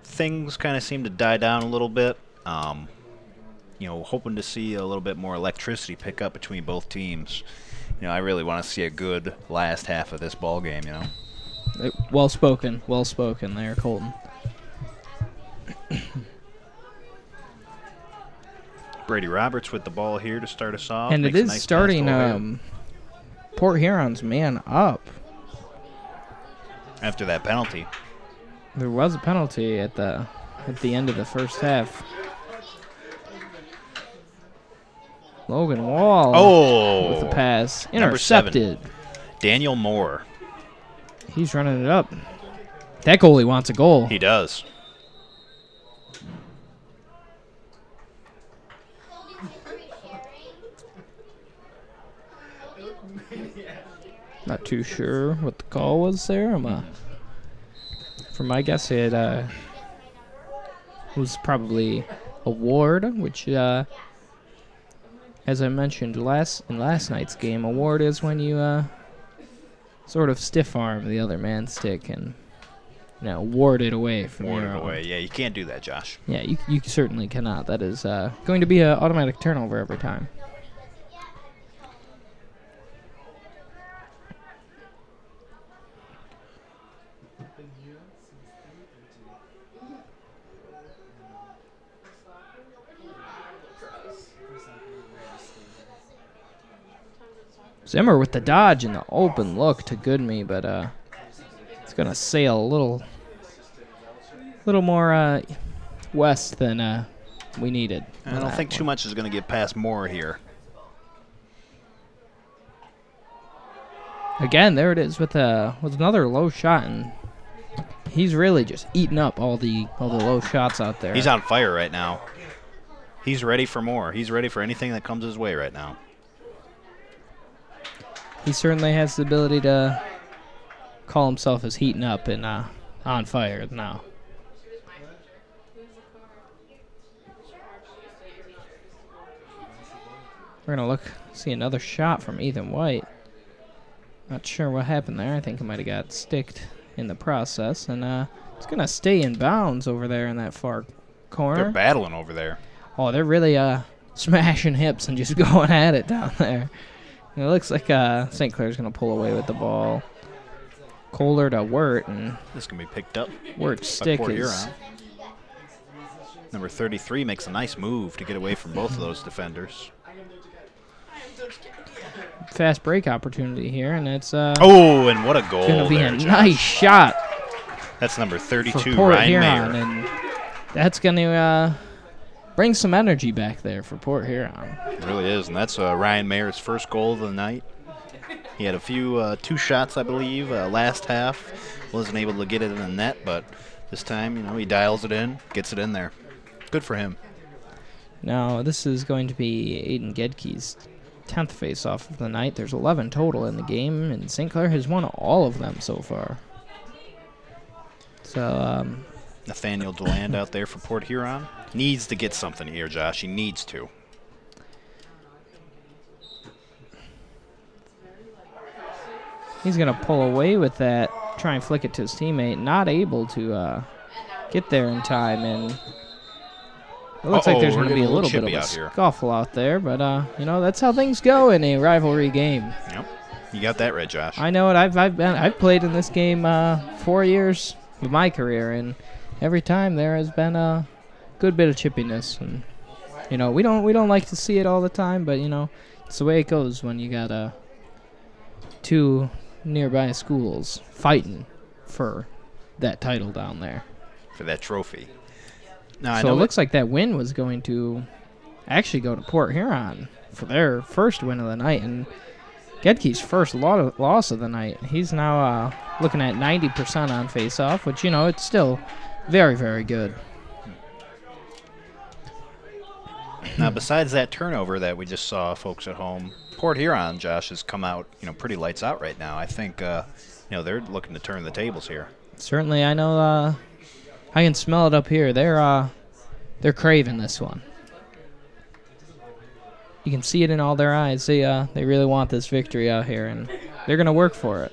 things kind of seem to die down a little bit. Hoping to see a little bit more electricity pick up between both teams. I really want to see a good last half of this ball game, Well spoken there, Colton. Brady Roberts with the ball here to start us off. And it Makes a is nice starting pass to Port Huron's man up. after that penalty. There was a penalty at the end of the first half. Logan Wall with the pass. Number 7. Intercepted. Daniel Moore. He's running it up. That goalie wants a goal. He does. Not too sure what the call was there. For my guess, it was probably a ward, which, as I mentioned in last night's game, a ward is when you sort of stiff arm the other man's stick and ward it away from Ward your it own. away. Yeah, you can't do that, Josh. Yeah, you certainly cannot. That is going to be an automatic turnover every time. Zimmer with the dodge and the open look to Goodme, but it's going to sail a little more west than we needed. I don't think too much is going to get past Moore here. Again, there it is with another low shot, and he's really just eating up all the low shots out there. He's on fire right now. He's ready for more. He's ready for anything that comes his way right now. He certainly has the ability to call himself as heating up and on fire now. We're going to see another shot from Ethan White. Not sure what happened there. I think he might have got sticked in the process. And it's going to stay in bounds over there in that far corner. They're battling over there. Oh, they're really smashing hips and just going at it down there. It looks like St. Clair's going to pull away with the ball. Kohler to Wirt, and this can be picked up. Wirt's stick is... Number 33 makes a nice move to get away from both of those defenders. Fast break opportunity here, and it's... and what a goal going to be there, a Josh. nice shot. That's number 32, for Port Ryan Huron, Mayer. and that's going to bring some energy back there for Port Huron. It really is, and that's Ryan Mayer's first goal of the night. He had a few, 2 shots, I believe, last half. Wasn't able to get it in the net, but this time, he dials it in, gets it in there. Good for him. Now, this is going to be Aiden Gedke's 10th face-off of the night. There's 11 total in the game, and St. Clair has won all of them so far. So, Nathaniel DeLand out there for Port Huron. Needs to get something here, Josh. He needs to. he's going to pull away with that, try and flick it to his teammate. Not able to get there in time, and It looks like there's we're going to be a getting little bit of chippy a out here. scuffle out there, but that's how things go in a rivalry game. Yep. You got that right, Josh. I know it. I've played in this game 4 years of my career, and every time there has been a good bit of chippiness, and we don't like to see it all the time, but it's the way it goes when you got two nearby schools fighting for that title down there. For that trophy. Now, So it looks like that win was going to actually go to Port Huron for their first win of the night, and Gedke's first loss of the night. He's now looking at 90% on face-off, which, it's still very, very good. Now, besides that turnover that we just saw, folks at home, Port Huron, Josh, has come out, pretty lights out right now. I think, they're looking to turn the tables here. Certainly, I know I can smell it up here. They're craving this one. You can see it in all their eyes. They really want this victory out here, and they're going to work for it.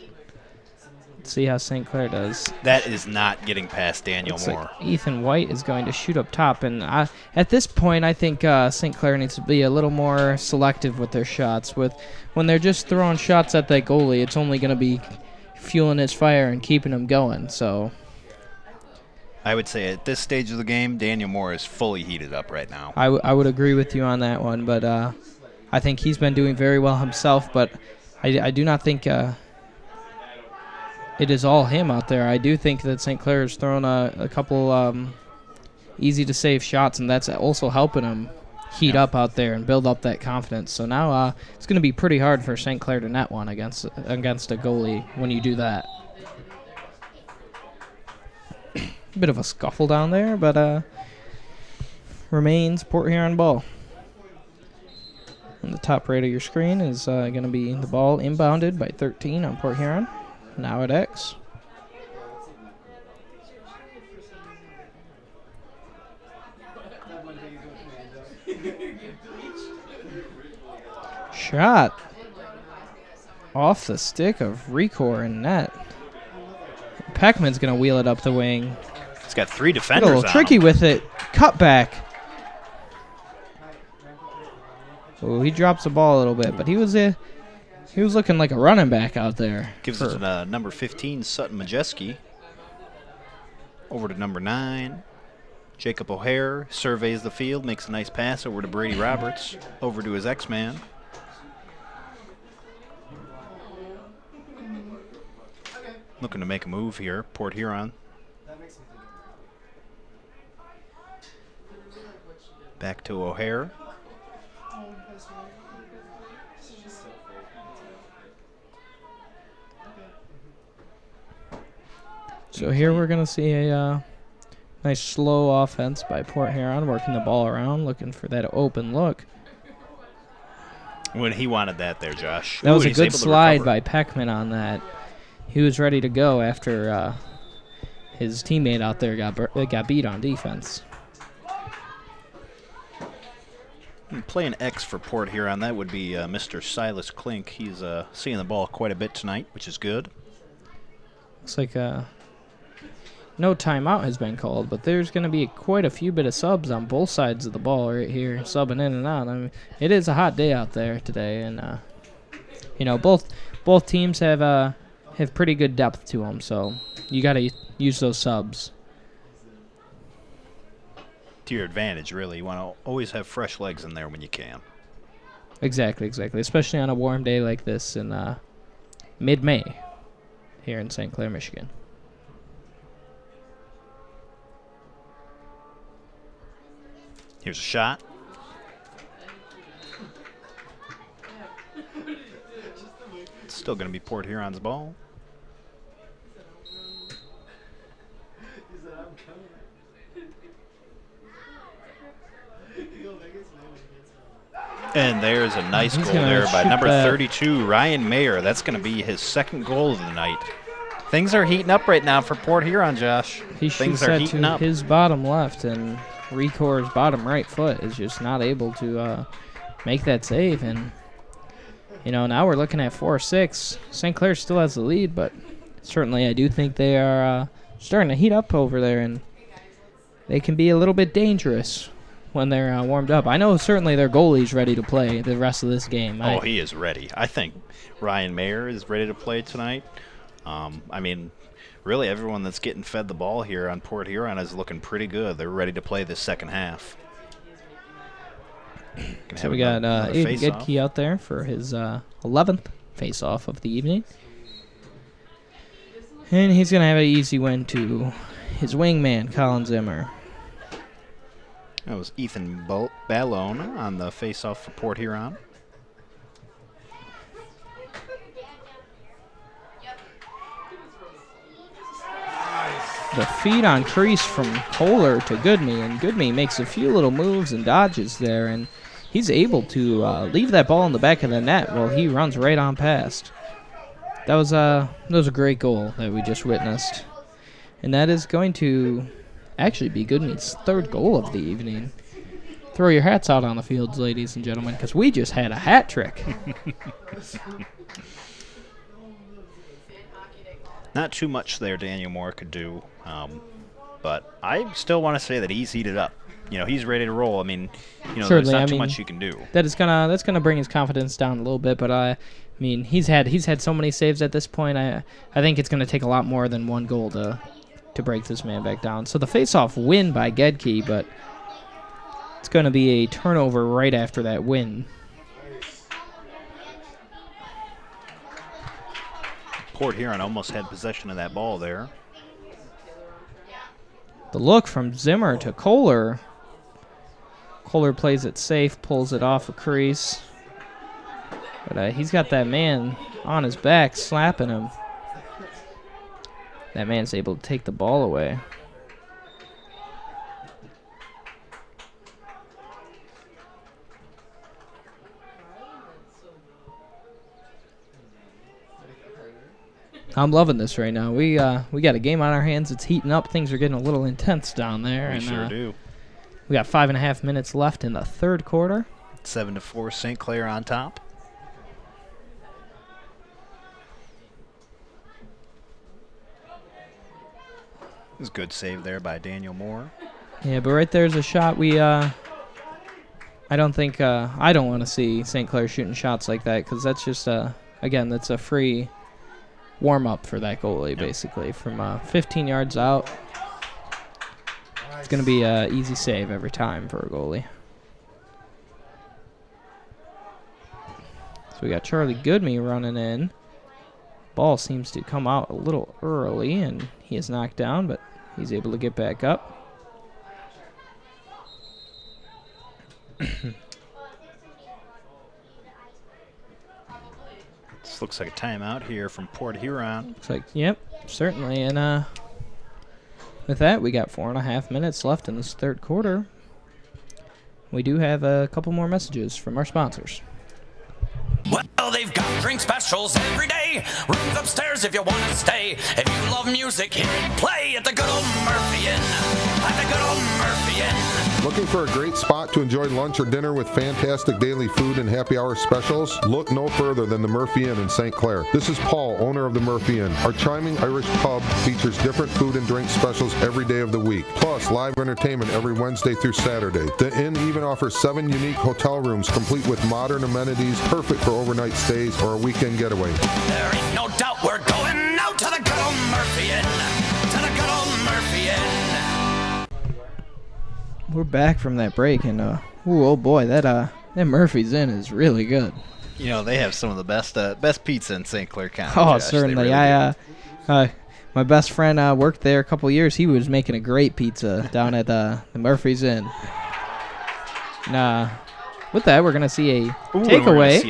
Let's see how St. Clair does. That is not getting past Daniel Looks Moore. like Ethan White is going to shoot up top, and at this point, I think St. Clair needs to be a little more selective with their shots. When they're just throwing shots at that goalie, it's only going to be fueling his fire and keeping him going. So I would say at this stage of the game, Daniel Moore is fully heated up right now. I would agree with you on that one, but I think he's been doing very well himself, but I do not think it is all him out there. I do think that St. Clair has thrown a couple easy-to-save shots, and that's also helping him heat up out there and build up that confidence. So now it's going to be pretty hard for St. Clair to net one against a goalie when you do that. Bit of a scuffle down there, but remains Port Huron ball. On the top right of your screen is going to be the ball inbounded by 13 on Port Huron. Now at X. Shot off the stick of Recor in net. Peckman's going to wheel it up the wing. He's got 3 Get defenders a little on tricky him. with it. Cut back. Oh, he drops the ball a little bit, but he was looking like a running back out there. Gives it to number 15, Sutton Majeski. Over to number 9, Jacob O'Hare. Surveys the field, makes a nice pass over to Brady Roberts. Over to his X-man. Looking to make a move here, Port Huron. Back to O'Hare. So here we're going to see a nice slow offense by Port Huron, working the ball around, looking for that open look. When he wanted that there, Josh. That was a he's good able to slide recover. by Peckman on that. He was ready to go after his teammate out there got beat on defense. Playing X for Port Huron, that would be Mr. Silas Klink. He's seeing the ball quite a bit tonight, which is good. Looks like no timeout has been called, but there's going to be quite a few bit of subs on both sides of the ball right here, subbing in and out. I mean, it is a hot day out there today, and both teams have pretty good depth to them, so you got to use those subs. To your advantage, really. You want to always have fresh legs in there when you can. Exactly, especially on a warm day like this in mid-May here in St. Clair, Michigan. Here's a shot. It's still going to be Port Huron's ball. And there's a nice He's goal gonna there by shoot number that. 32, Ryan Mayer. That's going to be his second goal of the night. Things are heating up right now for Port Huron, Josh. He Things shoots are that heating to up. his bottom left, and Recor's bottom right foot is just not able to make that save. And, now we're looking at 4-6. St. Clair still has the lead, but certainly I do think they are starting to heat up over there, and they can be a little bit dangerous when they're warmed up. I know certainly their goalie's ready to play the rest of this game. Oh, he is ready. I think Ryan Mayer is ready to play tonight. I mean, really everyone that's getting fed the ball here on Port Huron is looking pretty good. They're ready to play the second half. So we got Aiden Gedke out there for his 11th face-off of the evening. And he's going to have an easy win to his wingman, Colin Zimmer. That was Ethan Ballone on the face-off for Port Huron. The feed on crease from Kohler to Goodme, and Goodme makes a few little moves and dodges there, and he's able to leave that ball in the back of the net while he runs right on past. That was a great goal that we just witnessed, and that is going to actually be Goodme's third goal of the evening. Throw your hats out on the fields, ladies and gentlemen, because we just had a hat trick. Not too much there Daniel Moore could do, but I still want to say that he's heated up. You know, he's ready to roll. I mean, you know, Certainly, there's not too much you can do. That's gonna bring his confidence down a little bit, but I mean, he's had so many saves at this point. I think it's gonna take a lot more than one goal to break this man back down. So the face-off win by Gedke, but it's gonna be a turnover right after that win. Port Huron almost had possession of that ball there. The look from Zimmer to Kohler. Kohler plays it safe, pulls it off a crease. But he's got that man on his back, slapping him. That man's able to take the ball away. I'm loving this right now. We got a game on our hands. It's heating up. Things are getting a little intense down there. We sure do. We got 5.5 minutes left in the third quarter. 7-4, St. Clair on top. It was a good save there by Daniel Moore. Yeah, but right there's a shot we I don't think I don't want to see St. Clair shooting shots like that, because that's just again, that's a free warm-up for that goalie, basically. From 15 yards out, it's going to be an easy save every time for a goalie. So we got Charlie Goodme running in. Ball seems to come out a little early, and he is knocked down, but he's able to get back up. This looks like a timeout here from Port Huron. Looks like, yep, certainly. And with that, we got 4.5 minutes left in this third quarter. We do have a couple more messages from our sponsors. Well, they've got drink specials every day. Rooms upstairs if you want to stay. If you love music, hear it play at the good old Murphy Inn. At the good old Murphy Inn. Looking for a great spot to enjoy lunch or dinner with fantastic daily food and happy hour specials? Look no further than the Murphy Inn in St. Clair. This is Paul, owner of the Murphy Inn. Our charming Irish pub features different food and drink specials every day of the week, plus live entertainment every Wednesday through Saturday. The inn even offers 7 unique hotel rooms complete with modern amenities, perfect for overnight stays or a weekend getaway. There ain't no doubt we're going out to the good old Murphy Inn. To the good old Murphy Inn. We're back from that break, and oh boy, that Murphy's Inn is really good. You know, they have some of the best pizza in St. Clair County. Oh, Josh. certainly. Really My best friend worked there a couple years. He was making a great pizza down at the Murphy's Inn. And with that, we're gonna see a takeaway.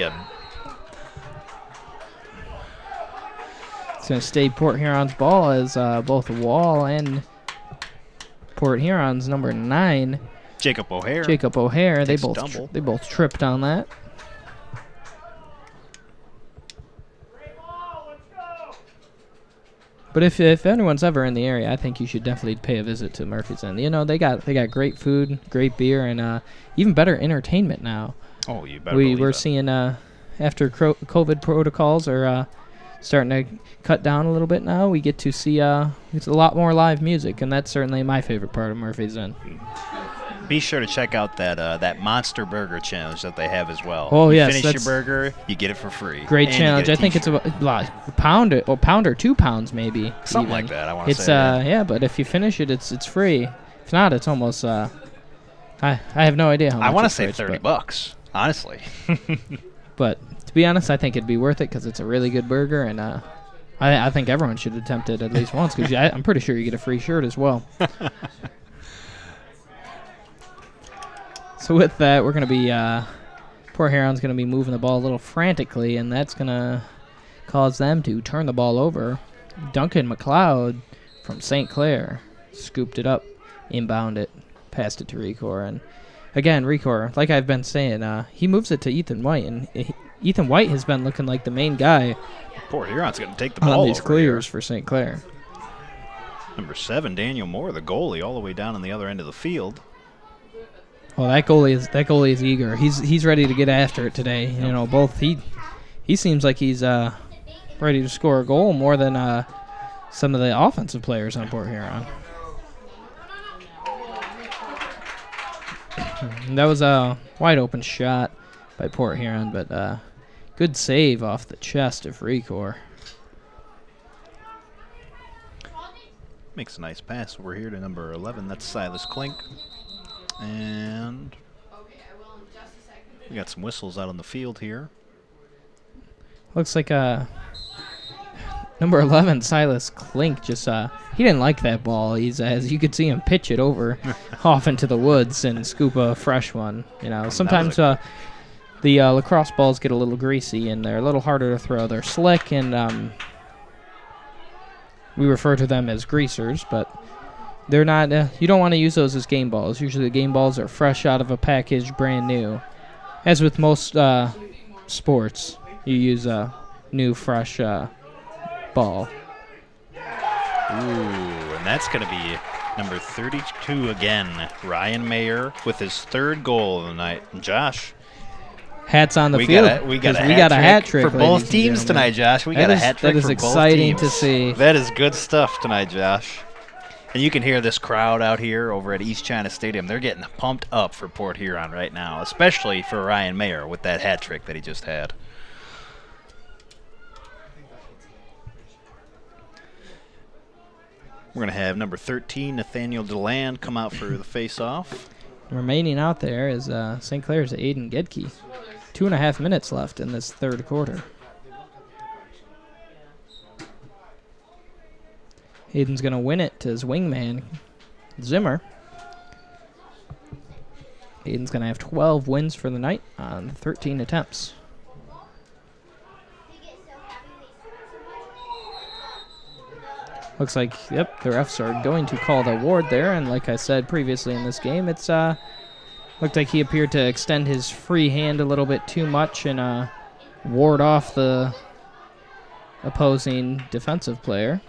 It's going to stay Port Huron's ball as both Wall and Port Huron's number 9, Jacob O'Hare. They both tripped on that. But if anyone's ever in the area, I think you should definitely pay a visit to Murphy's Inn. You know, they got great food, great beer, and even better entertainment now. Oh, you better believe We're it. seeing after COVID protocols are starting to cut down a little bit now, we get to see it's a lot more live music, and that's certainly my favorite part of Murphy's Inn. Be sure to check out that Monster Burger Challenge that they have as well. Oh, you yes, finish your that's burger, you get it for free. Great And you challenge. get I think it's t-shirt. a pound or 2 pounds maybe. Something even. like that, I want to It's say. yeah, but if you finish it, it's free. If not, it's almost I have no idea how much. I want to it's say for, $30, honestly. but to be honest, I think it'd be worth it because it's a really good burger, and I think everyone should attempt it at least once because I'm pretty sure you get a free shirt as well. So with that, we're gonna be Port Huron's gonna be moving the ball a little frantically, and that's gonna cause them to turn the ball over. Duncan McLeod from St. Clair scooped it up, inbound it, passed it to Recor, and again, Recor, like I've been saying, he moves it to Ethan White, and Ethan White has been looking like the main guy Port Huron's going to take the ball on these over clears here. for St. Clair. Number 7, Daniel Moore, the goalie, all the way down on the other end of the field. Well, that goalie is eager. He's ready to get after it today. You know, both he seems like he's ready to score a goal more than some of the offensive players on Port Huron. That was a wide open shot by Port Huron, but good save off the chest of Recor. Makes a nice pass over here to number 11. That's Silas Klink. And we got some whistles out on the field here. Looks like number 11, Silas Klink, just he didn't like that ball. He's as you could see him pitch it over off into the woods and scoop a fresh one. You know, sometimes the LaCrosse balls get a little greasy and they're a little harder to throw. They're slick and we refer to them as greasers, but they're not. You don't want to use those as game balls. Usually the game balls are fresh out of a package, brand new. As with most sports, you use a new, fresh ball. Ooh, and that's going to be number 32 again, Ryan Mayer with his 3rd goal of the night. And Josh, Hats on the we field. got a 'cause hat trick for ladies both and teams gentlemen. tonight, Josh. We That got a is- hat trick that is for exciting both to teams. see. That is good stuff tonight, Josh. And you can hear this crowd out here over at East China Stadium. They're getting pumped up for Port Huron right now, especially for Ryan Mayer with that hat trick that he just had. We're going to have number 13, Nathaniel DeLand, come out for the face-off. Remaining out there is St. Clair's Aiden Gedke. 2.5 minutes left in this 3rd quarter. Aiden's going to win it to his wingman, Zimmer. Aiden's going to have 12 wins for the night on 13 attempts. Looks like, yep, the refs are going to call the award there, and like I said previously in this game, it's looked like he appeared to extend his free hand a little bit too much and ward off the opposing defensive player.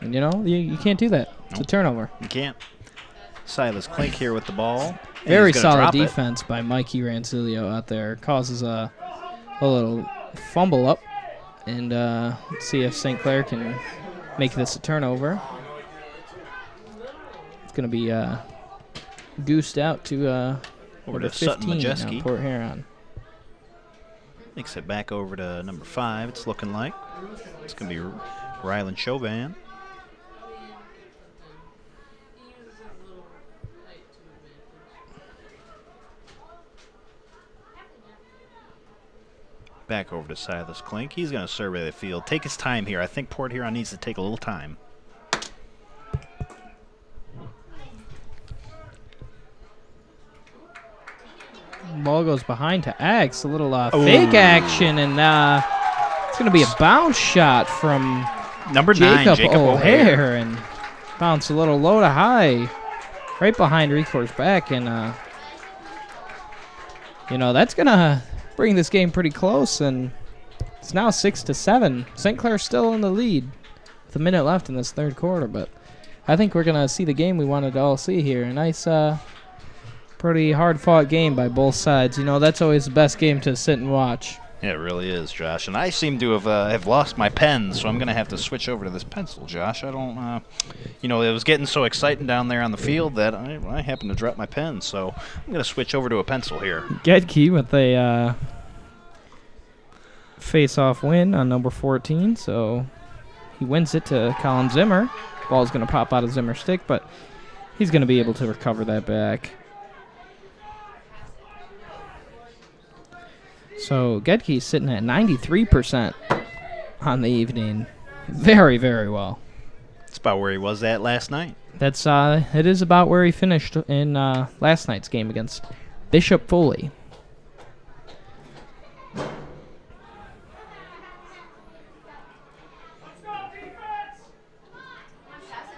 And, you know, you can't do that. It's a turnover. You can't. Silas Klink here with the ball. and Very he's gonna solid drop it. defense by Mikey Rancilio out there. Causes a little fumble up. And let's see if St. Clair can make this a turnover. It's going to be goosed out to Over number to Sutton 15 now, Majeski. Port Huron. Makes it back over to number 5, it's looking like. It's going to be Rylan Chauvin. Back over to Silas Klink. He's going to survey the field. Take his time here. I think Port Huron needs to take a little time. Ball goes behind to Axe. A little fake action, and it's going to be a bounce shot from Number 9, Jacob O'Hare. and bounce a little low to high, right behind Recor's back, and you know that's gonna bring this game pretty close, and it's now 6-7. St. Clair's still in the lead with a minute left in this 3rd quarter, but I think we're gonna see the game we wanted to all see here. A nice, pretty hard-fought game by both sides. You know that's always the best game to sit and watch. Yeah, it really is, Josh. And I seem to have lost my pen, so I'm going to have to switch over to this pencil, Josh. I don't, it was getting so exciting down there on the field that I happened to drop my pen, so I'm going to switch over to a pencil here. Gedke with a face-off win on number 14, so he wins it to Colin Zimmer. Ball's going to pop out of Zimmer's stick, but he's going to be able to recover that back. So Gedke's sitting at 93% on the evening. Very, very well. It's about where he was at last night. That's it is about where he finished in last night's game against Bishop Foley.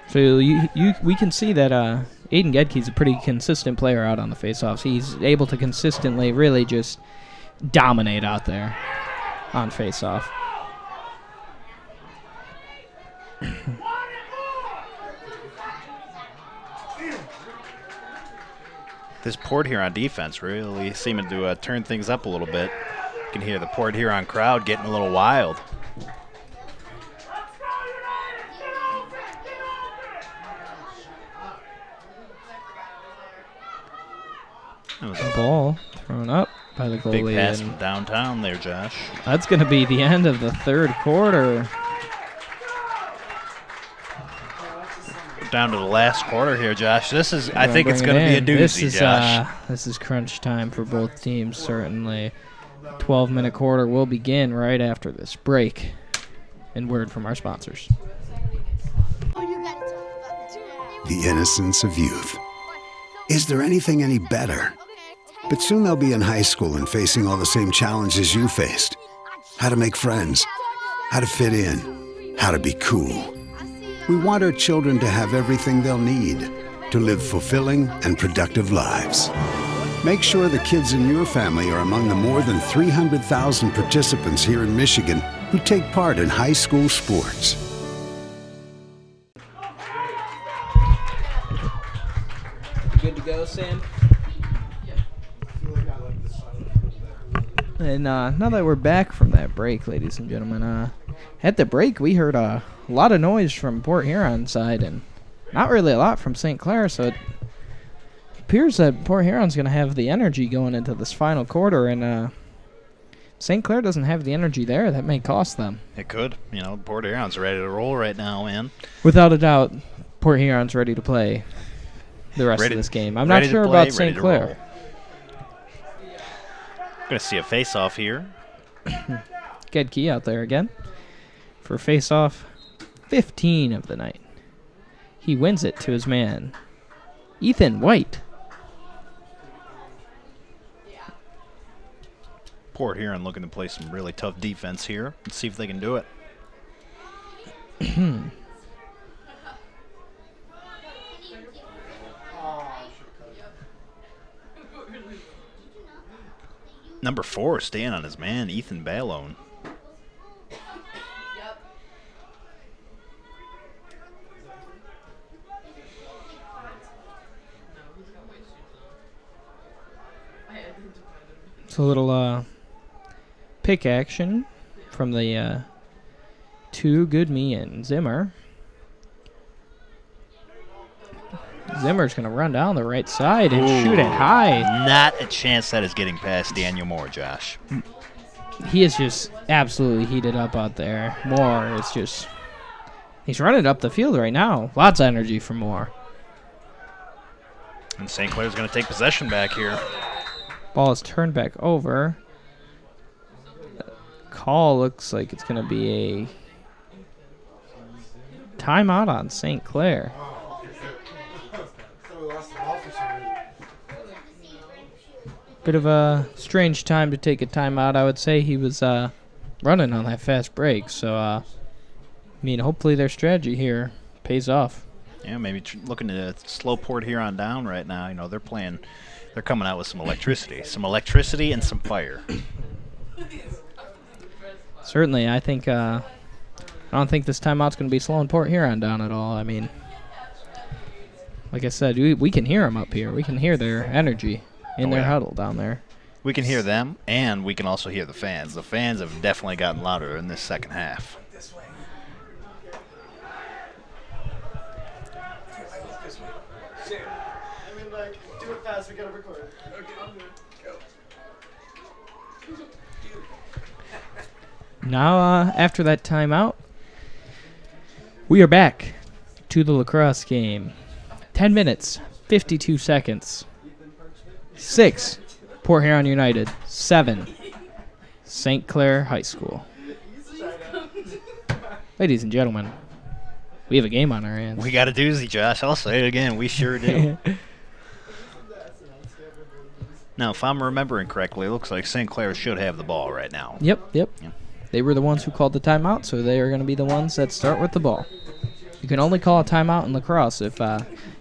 So we can see that Aiden Gedke's a pretty consistent player out on the faceoffs. He's able to consistently really just dominate out there on faceoff. This Port Huron defense really seeming to turn things up a little bit. You can hear the Port Huron crowd getting a little wild. The ball thrown up by the goalie. Big pass from downtown there, Josh. That's going to be the end of the third quarter. Down to the last quarter here, Josh. I think it's going to be a doozy, Josh. This is crunch time for both teams, certainly. 12-minute quarter will begin right after this break. And word from our sponsors. The innocence of youth. Is there anything any better? But soon they'll be in high school and facing all the same challenges you faced. How to make friends, how to fit in, how to be cool. We want our children to have everything they'll need to live fulfilling and productive lives. Make sure the kids in your family are among the more than 300,000 participants here in Michigan who take part in high school sports. Good to go, Sam? And now that we're back from that break, ladies and gentlemen, at the break we heard a lot of noise from Port Huron side and not really a lot from St. Clair, so it appears that Port Huron's going to have the energy going into this final quarter, and St. Clair doesn't have the energy there. That may cost them. It could. Port Huron's ready to roll right now, man. Without a doubt, Port Huron's ready to play the rest of this game. I'm not sure about St. Clair. Going to see a face-off here. Gedke out there again for face-off 15 of the night. He wins it to his man, Ethan White. Port Huron looking to play some really tough defense here. Let's see if they can do it. Number 4 staying on his man, Ethan Ballone. It's a little pick action from the two, Goodme and Zimmer. Zimmer's going to run down the right side and shoot it high. Not a chance that is getting past Daniel Moore, Josh. He is just absolutely heated up out there. Moore is just... He's running up the field right now. Lots of energy from Moore. And St. Clair's going to take possession back here. Ball is turned back over. Call looks like it's going to be a timeout on St. Clair. Bit of a strange time to take a timeout, I would say. He was running on that fast break, so hopefully their strategy here pays off. Yeah, maybe looking to slow Port Huron down right now. They're coming out with some electricity and some fire. Certainly, I think I don't think this timeout's going to be slowing Port Huron down at all. Like I said, we can hear them up here. We can hear their energy in their huddle down there. We can hear them, and we can also hear the fans. The fans have definitely gotten louder in this second half. Do it fast, we gotta record. Okay, I'm good. Go. Now, after that timeout, we are back to the LaCrosse game. 10 minutes, 52 seconds. 6, Port Huron United. 7, St. Clair High School. Ladies and gentlemen, we have a game on our hands. We got a doozy, Josh. I'll say it again. We sure do. Now, if I'm remembering correctly, it looks like St. Clair should have the ball right now. Yep. They were the ones who called the timeout, so they are going to be the ones that start with the ball. You can only call a timeout in lacrosse if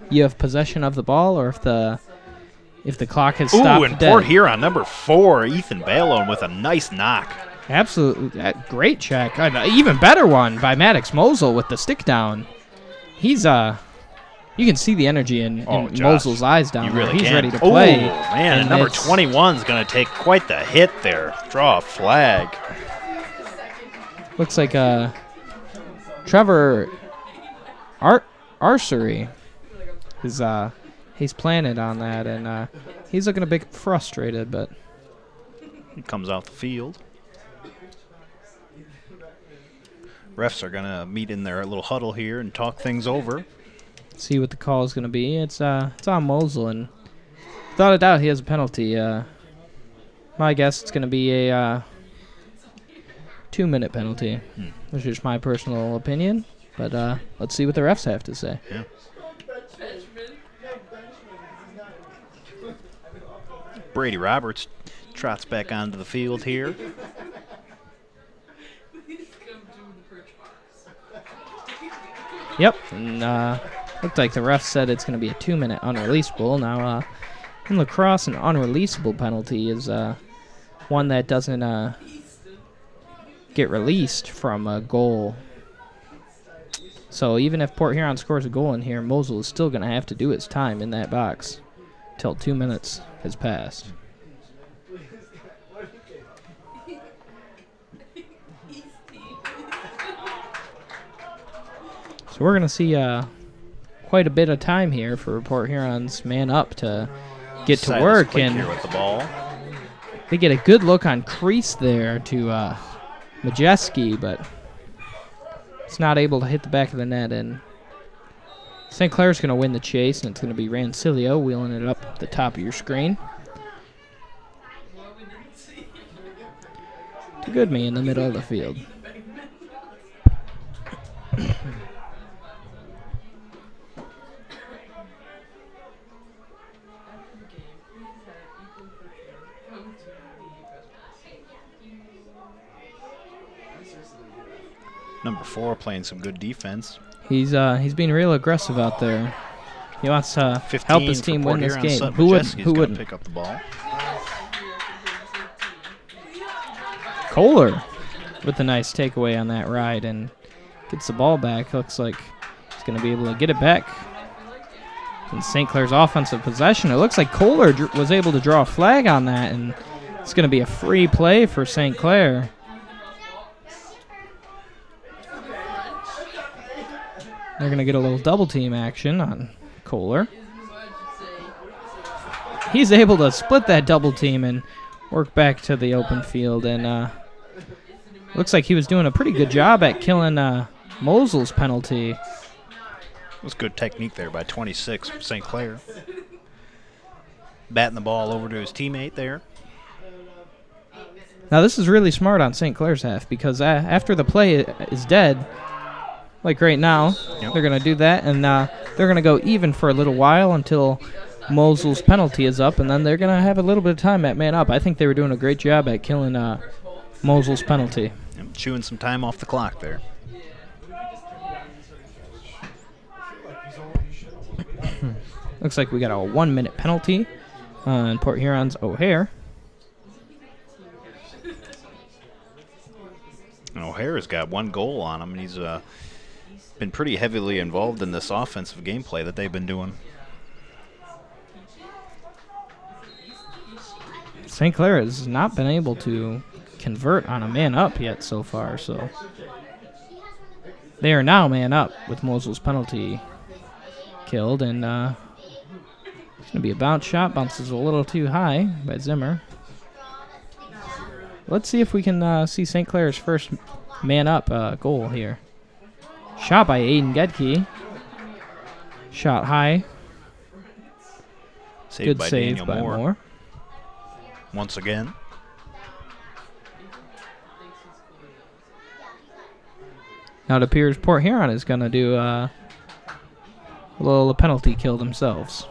you have possession of the ball or if the clock has stopped. Ooh, and Port Huron, number 4, Ethan Balone with a nice knock. Absolutely. Great check. An even better one by Maddox Mosel with the stick down. He's, you can see the energy in Mosel's eyes down there. Really He's can. ready to play. Oh, man, and number 21 is going to take quite the hit there. Draw a flag. Looks like Trevor Arsery is he's planted on that, and he's looking a bit frustrated, but he comes out the field. Refs are going to meet in their little huddle here and talk things over. See what the call is going to be. It's on Mosel, and without a doubt he has a penalty. My guess it's going to be a 2-minute penalty, which is my personal opinion. But let's see what the refs have to say. Yeah. Brady Roberts trots back onto the field here. Yep, and looked like the ref said it's going to be a 2-minute unreleasable. Now, in lacrosse, an unreleasable penalty is one that doesn't get released from a goal. So even if Port Huron scores a goal in here, Mosel is still going to have to do his time in that box until 2 minutes has passed. So we're going to see quite a bit of time here for Port Huron's man up to get to work. And here with the ball. They get a good look on crease there to Majeski, but it's not able to hit the back of the net. And St. Clair's going to win the chase, and it's going to be Rancilio wheeling it up the top of your screen. To Goodme in the middle of the field. Number 4 playing some good defense. He's being real aggressive out there. He wants to help his team win this game. Who wouldn't? Pick up the ball. Kohler with a nice takeaway on that ride and gets the ball back. Looks like he's going to be able to get it back. In St. Clair's offensive possession, it looks like Kohler was able to draw a flag on that, and it's going to be a free play for St. Clair. They're going to get a little double team action on Kohler. He's able to split that double team and work back to the open field. And looks like he was doing a pretty good job at killing Mosel's penalty. It was good technique there by 26 from St. Clair. Batting the ball over to his teammate there. Now this is really smart on St. Clair's half because after the play is dead, like right now, they're going to do that, and they're going to go even for a little while until Mosel's penalty is up, and then they're going to have a little bit of time at man up. I think they were doing a great job at killing Mosel's penalty. Chewing some time off the clock there. Looks like we got a 1-minute penalty on Port Huron's O'Hare. And O'Hara's got 1 goal on him, and he's been pretty heavily involved in this offensive gameplay that they've been doing. St. Clair has not been able to convert on a man up yet so far, so they are now man up with Mosel's penalty killed, and it's going to be a bounce shot. Bounces a little too high by Zimmer. Let's see if we can see St. Clair's first man up goal here. Shot by Aiden Gedke. Shot high. Saved Good by save Daniel by Moore. Moore. Once again. Now it appears Port Huron is going to do a little penalty kill themselves.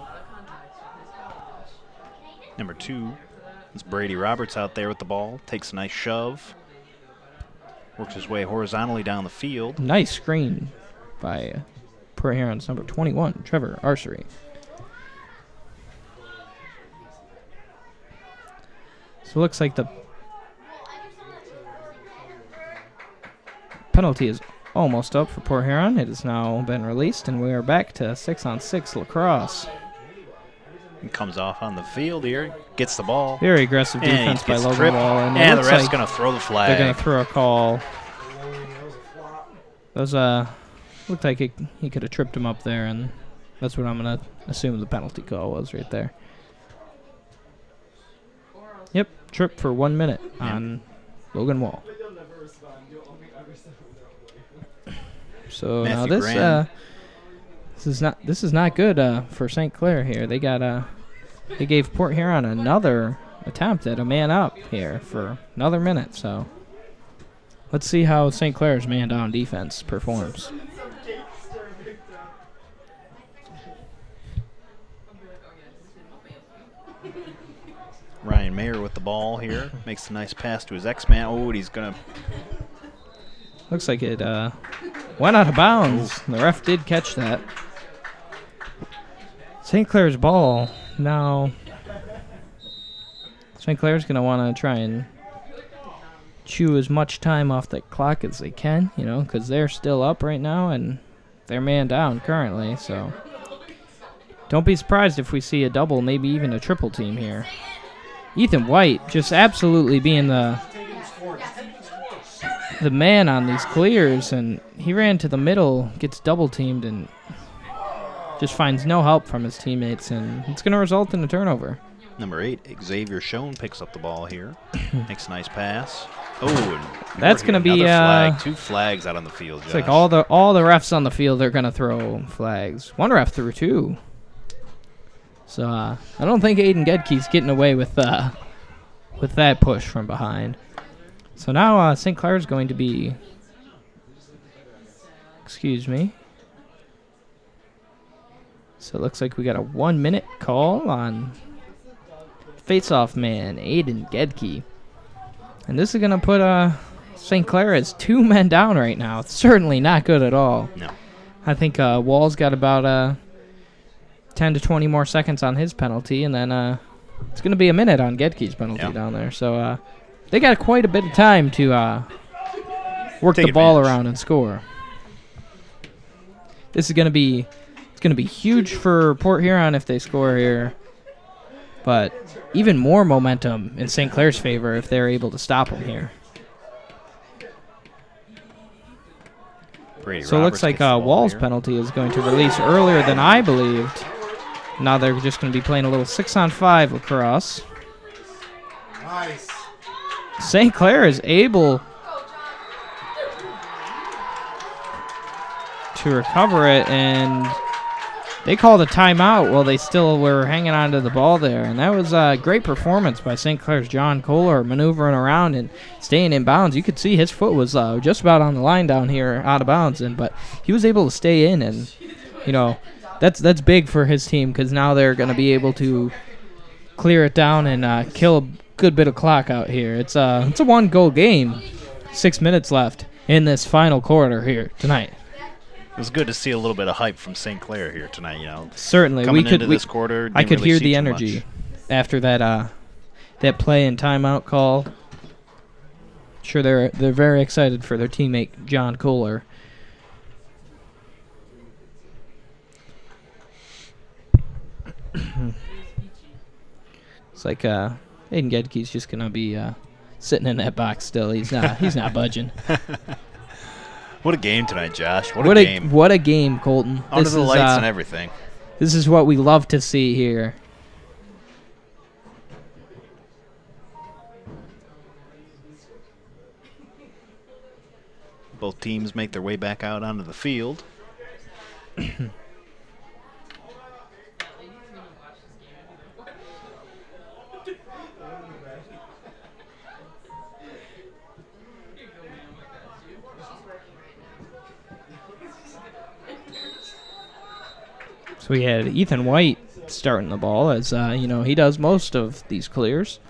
Number 2 is Brady Roberts out there with the ball. Takes a nice shove. Works his way horizontally down the field. Nice screen by Port Huron's number 21, Trevor Arsery. So it looks like the penalty is almost up for Port Huron. It has now been released, and we are back to 6-on-6 LaCrosse. He comes off on the field here, gets the ball. Very aggressive And he defense by gets Logan tripped, Wall. And and it the looks ref's like going to throw the flag. they're going to throw a call. Those looked like he could have tripped him up there, and that's what I'm going to assume the penalty call was right there. Yep, trip for 1 minute on Logan Wall. So now Matthew this Graham. this is not good for St. Clair here. They gave Port Huron another attempt at a man up here for another minute. So let's see how St. Clair's man down defense performs. Ryan Mayer with the ball here. Makes a nice pass to his X-Man. Oh, and he's going to... Looks like it went out of bounds. The ref did catch that. St. Clair's ball now. St. Clair's going to want to try and chew as much time off the clock as they can, because they're still up right now and they're man down currently. So don't be surprised if we see a double, maybe even a triple team here. Ethan White just absolutely being the man on these clears, and he ran to the middle, gets double teamed, and just finds no help from his teammates, and it's going to result in a turnover. Number 8, Xavier Schoen picks up the ball here. Makes a nice pass. Oh, and that's going to be flag. 2 flags out on the field, Josh. It's like all the refs on the field are going to throw flags. One ref threw 2. So I don't think Aiden Gedke's getting away with that push from behind. So now St. Clair's going to be, excuse me. So it looks like we got a 1 minute call on face-off man, Aiden Gedke. And this is going to put St. Clair as 2 men down right now. It's certainly not good at all. No. I think Wall's got about 10 to 20 more seconds on his penalty, and then it's going to be a minute on Gedke's penalty down there. So they got quite a bit of time to work the ball around and score. This is going to be huge for Port Huron if they score here, but even more momentum in St. Clair's favor if they're able to stop them here. Brady So it looks like Wall's penalty is going to release earlier than I believed. Now they're just going to be playing a little 6-on-5 lacrosse. Nice. St. Clair is able to recover it, and they called a timeout while they still were hanging on to the ball there. And that was a great performance by St. Clair's John Kohler, maneuvering around and staying in bounds. You could see his foot was just about on the line down here, out of bounds, but he was able to stay in, and that's big for his team, because now they're going to be able to clear it down and kill a good bit of clock out here. It's a 1-goal game. 6 minutes left in this final quarter here tonight. It was good to see a little bit of hype from St. Clair here tonight. Certainly, coming into this quarter, I could really hear see the too energy much. after that play and timeout call. Sure, they're very excited for their teammate John Kohler. It's like Aiden Gedke's just gonna be sitting in that box still. He's not budging. What a game tonight, Josh. What a game. What a game, Colton. Under the lights and everything. This is what we love to see here. Both teams make their way back out onto the field. So we had Ethan White starting the ball, as he does most of these clears.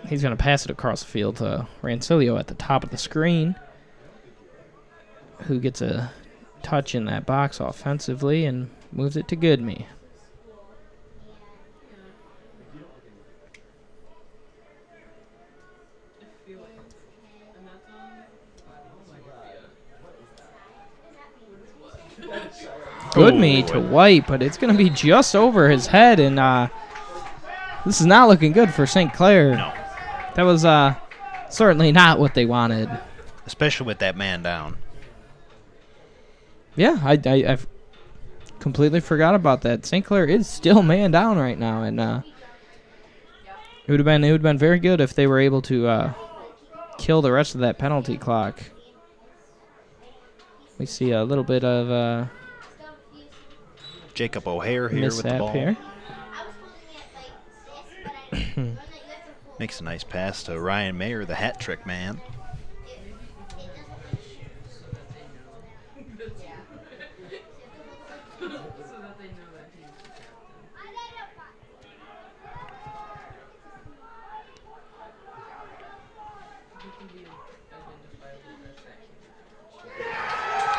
He's going to pass it across the field to Rancilio at the top of the screen, who gets a touch in that box offensively and moves it to Goodme. Goodme to White, but it's going to be just over his head, and this is not looking good for St. Clair. No. That was certainly not what they wanted. Especially with that man down. Yeah, I've completely forgot about that. St. Clair is still man down right now, and it would have been very good if they were able to kill the rest of that penalty clock. We see a little bit of Jacob O'Hare here with the ball. Here. Makes a nice pass to Ryan Mayer, the hat trick man.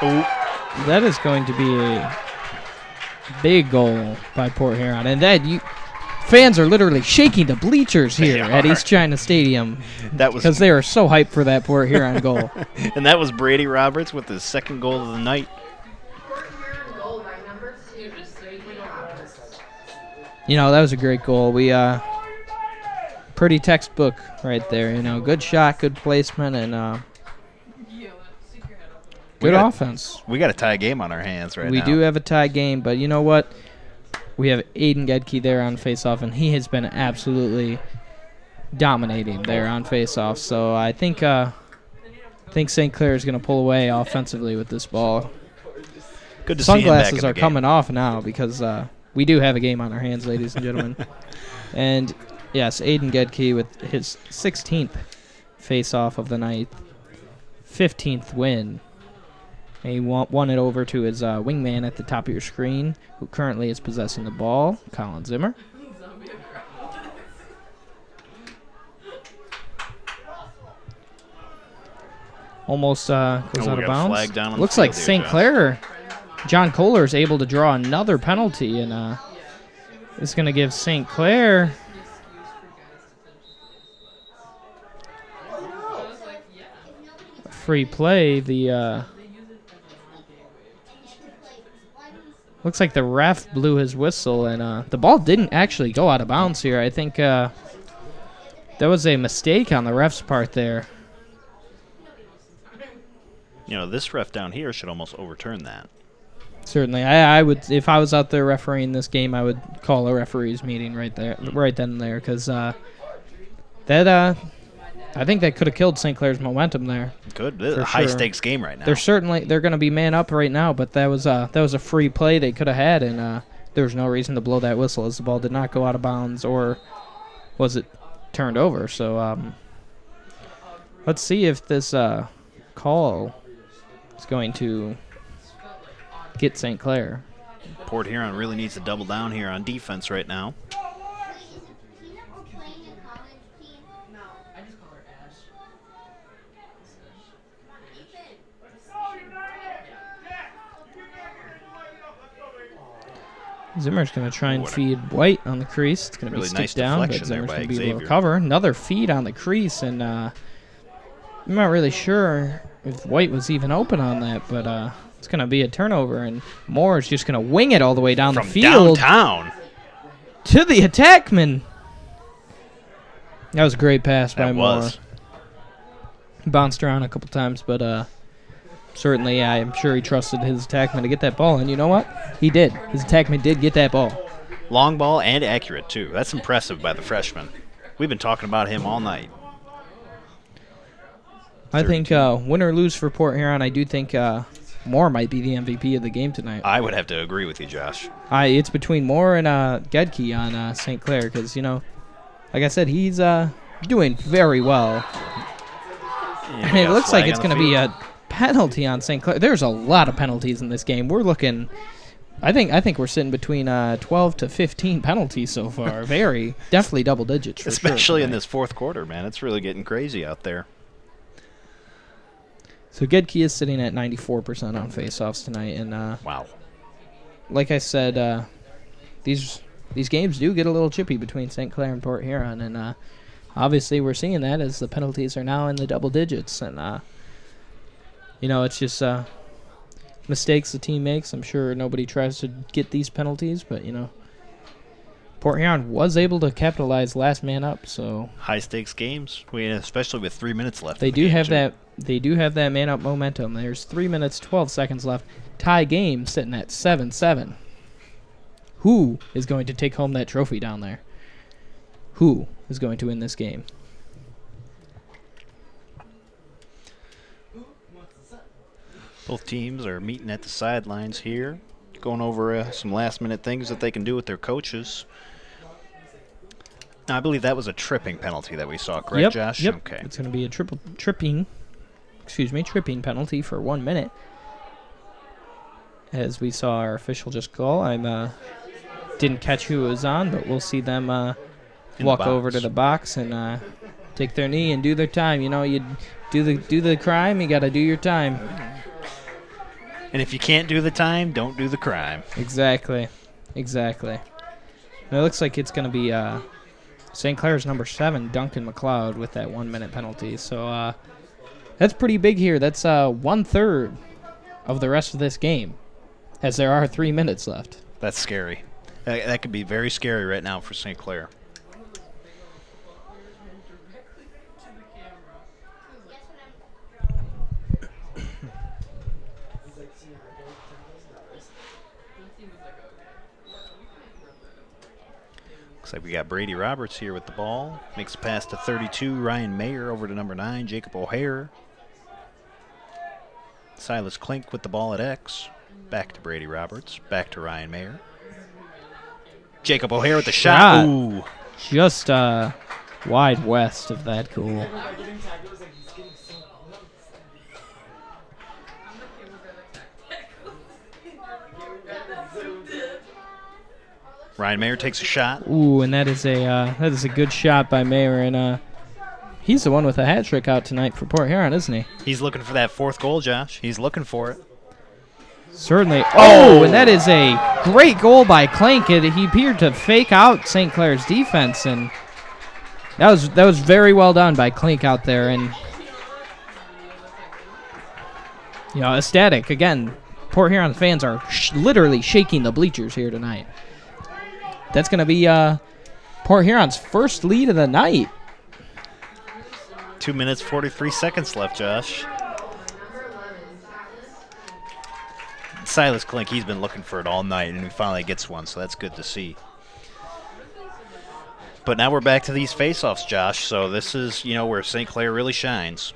Oh, that is going to be a big goal by Port Huron, and fans are literally shaking the bleachers here at East China Stadium because they are so hyped for that Port Huron goal. And that was Brady Roberts with his second goal of the night. That was a great goal. We pretty textbook right there. Good shot, good placement, and good offense. We got a tie game on our hands right now. We do have a tie game, but you know what? We have Aiden Gedke there on faceoff, and he has been absolutely dominating there on faceoff. So I think St. Clair is going to pull away offensively with this ball. Good to see him back in the game. Sunglasses are coming off now because we do have a game on our hands, ladies and gentlemen. And yes, Aiden Gedke with his 16th faceoff of the night, 15th win. And he won it over to his wingman at the top of your screen, who currently is possessing the ball, Colin Zimmer. Almost goes out of bounds. Looks like St. Clair, John Kohler is able to draw another penalty, and it's going to give St. Clair a free play. Looks like the ref blew his whistle, and the ball didn't actually go out of bounds here. I think there was a mistake on the ref's part there. This ref down here should almost overturn that. Certainly. I would, if I was out there refereeing this game, I would call a referees meeting right then and there, because I think that could have killed St. Clair's momentum there. Good. This is a high-stakes game right now. They're going to be man up right now, but that was a free play they could have had, and there was no reason to blow that whistle as the ball did not go out of bounds, or was it turned over. So let's see if this call is going to get St. Clair. Port Huron really needs to double down here on defense right now. Zimmer's going to try and feed White on the crease. It's going to be stick nice down, but Zimmer's going to be able to recover. Another feed on the crease, and I'm not really sure if White was even open on that, but it's going to be a turnover, and Moore's just going to wing it all the way down the field. Downtown. To the attackman. That was a great pass by That Moore. was. Bounced around a couple times, but certainly I'm sure he trusted his attackman to get that ball. And you know what? He did. His attackman did get that ball. Long ball and accurate, too. That's impressive by the freshman. We've been talking about him all night. I think win or lose for Port Huron, I do think Moore might be the MVP of the game tonight. I would have to agree with you, Josh. It's between Moore and Gedke on St. Clair because, like I said, he's doing very well. And it looks like it's going to be a penalty on St. Clair. There's a lot of penalties in this game. We're looking... I think we're sitting between 12 to 15 penalties so far. Definitely double digits. Especially in this fourth quarter, man. It's really getting crazy out there. So Gedke is sitting at 94% on faceoffs tonight, and wow. Like I said, these games do get a little chippy between St. Clair and Port Huron, and obviously we're seeing that as the penalties are now in the double digits, and it's just mistakes the team makes. I'm sure nobody tries to get these penalties, but Port Huron was able to capitalize last man up. So high stakes games, especially with 3 minutes left. They do have that. They do have that man up momentum. There's 3 minutes 12 seconds left. Tie game sitting at 7-7. Who is going to take home that trophy down there? Who is going to win this game? Both teams are meeting at the sidelines here, going over some last-minute things that they can do with their coaches. Now, I believe that was a tripping penalty that we saw, correct, Josh? Yep. Okay. It's going to be a tripping penalty for 1 minute. As we saw our official just call, I didn't catch who it was on, but we'll see them walk over to the box and take their knee and do their time. You do the crime, you got to do your time. And if you can't do the time, don't do the crime. Exactly. And it looks like it's going to be St. Clair's number 7, Duncan McLeod, with that 1 minute penalty. So that's pretty big here. That's 1/3 of the rest of this game, as there are 3 minutes left. That's scary. That could be very scary right now for St. Clair. Looks like we got Brady Roberts here with the ball. Makes a pass to 32, Ryan Mayer over to number 9, Jacob O'Hare. Silas Klink with the ball at X. Back to Brady Roberts. Back to Ryan Mayer. Jacob O'Hare with the shot. Ooh. Just wide west of that goal. Ryan Mayer takes a shot. Ooh, and that is a good shot by Mayer, and he's the one with a hat trick out tonight for Port Huron, isn't he? He's looking for that 4th goal, Josh. He's looking for it. Certainly. Oh, and that is a great goal by Klink. He appeared to fake out St. Clair's defense, and that was very well done by Klink out there. And ecstatic again. Port Huron fans are literally shaking the bleachers here tonight. That's going to be Port Huron's first lead of the night. 2 minutes, 43 seconds left, Josh. Silas Klink, he's been looking for it all night, and he finally gets one, so that's good to see. But now we're back to these face-offs, Josh, so this is, where St. Clair really shines.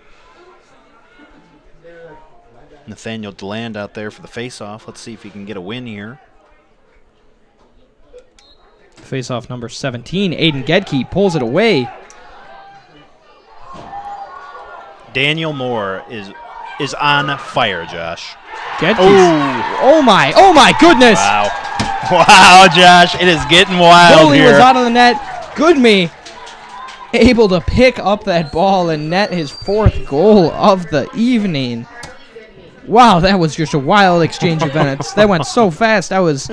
Nathaniel DeLand out there for the face-off. Let's see if he can get a win here. Face-off number 17, Aiden Gedke pulls it away. Daniel Moore is on fire, Josh. Gedke. Oh my goodness. Wow, Josh, it is getting wild Foley here. was out of the net. Goodme able to pick up that ball and net his 4th goal of the evening. Wow, that was just a wild exchange of minutes. That went so fast. I was